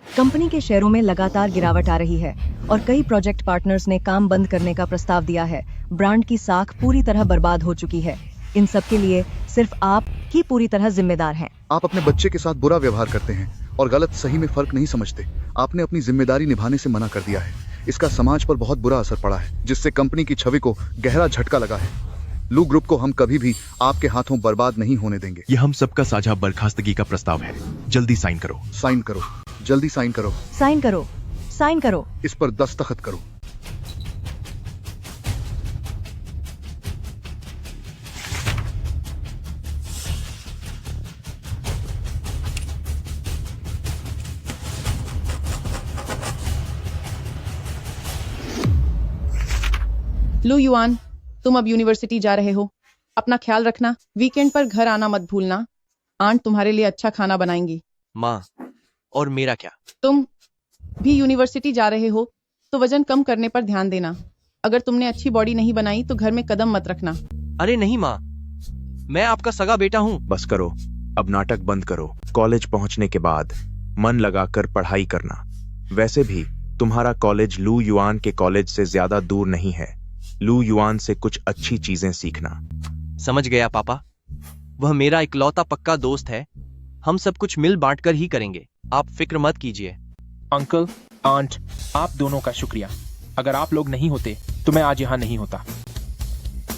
कंपनी के शेयरों में लगातार गिरावट आ रही है और कई प्रोजेक्ट पार्टनर्स ने काम बंद करने का प्रस्ताव दिया है। ब्रांड की साख पूरी तरह बर्बाद हो चुकी है। इन सब के लिए सिर्फ आप ही पूरी तरह जिम्मेदार हैं। आप अपने बच्चे के साथ बुरा व्यवहार करते हैं और गलत सही में फर्क नहीं समझते। आपने अपनी जिम्मेदारी निभाने से मना कर दिया है। इसका समाज पर बहुत बुरा असर पड़ा है, जिससे कंपनी की छवि को गहरा झटका लगा है। लू ग्रुप को हम कभी भी आपके हाथों बर्बाद नहीं होने देंगे। यह हम सबका साझा बर्खास्तगी का प्रस्ताव है। जल्दी साइन करो। साइन करो, जल्दी साइन करो। साइन करो, साइन करो। इस पर दस्तखत करो। लू युआन, तुम अब यूनिवर्सिटी जा रहे हो। अपना ख्याल रखना। वीकेंड पर घर आना मत भूलना। आंट तुम्हारे लिए अच्छा खाना बनाएंगी। माँ, और मेरा क्या? तुम भी यूनिवर्सिटी जा रहे हो तो वजन कम करने पर ध्यान देना। अगर तुमने अच्छी बॉडी नहीं बनाई तो घर में कदम मत रखना। अरे नहीं माँ, मैं आपका सगा बेटा हूँ। बस करो, अब नाटक बंद करो। कॉलेज पहुंचने के बाद मन लगाकर पढ़ाई करना। वैसे भी तुम्हारा कॉलेज लू युआन के कॉलेज से ज्यादा दूर नहीं है। लू युआन से कुछ अच्छी चीजें सीखना। समझ गया पापा, वह मेरा इकलौता पक्का दोस्त है। हम सब कुछ मिल बांट कर ही करेंगे, आप फिक्र मत कीजिए। अंकल, आंट, आप दोनों का शुक्रिया। अगर आप लोग नहीं होते तो मैं आज यहाँ नहीं होता।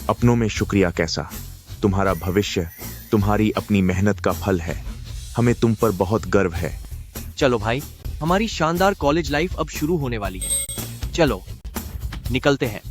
अपनों में शुक्रिया कैसा? तुम्हारा भविष्य तुम्हारी अपनी मेहनत का फल है। हमें तुम पर बहुत गर्व है। चलो भाई, हमारी शानदार कॉलेज लाइफ अब शुरू होने वाली है। चलो निकलते हैं।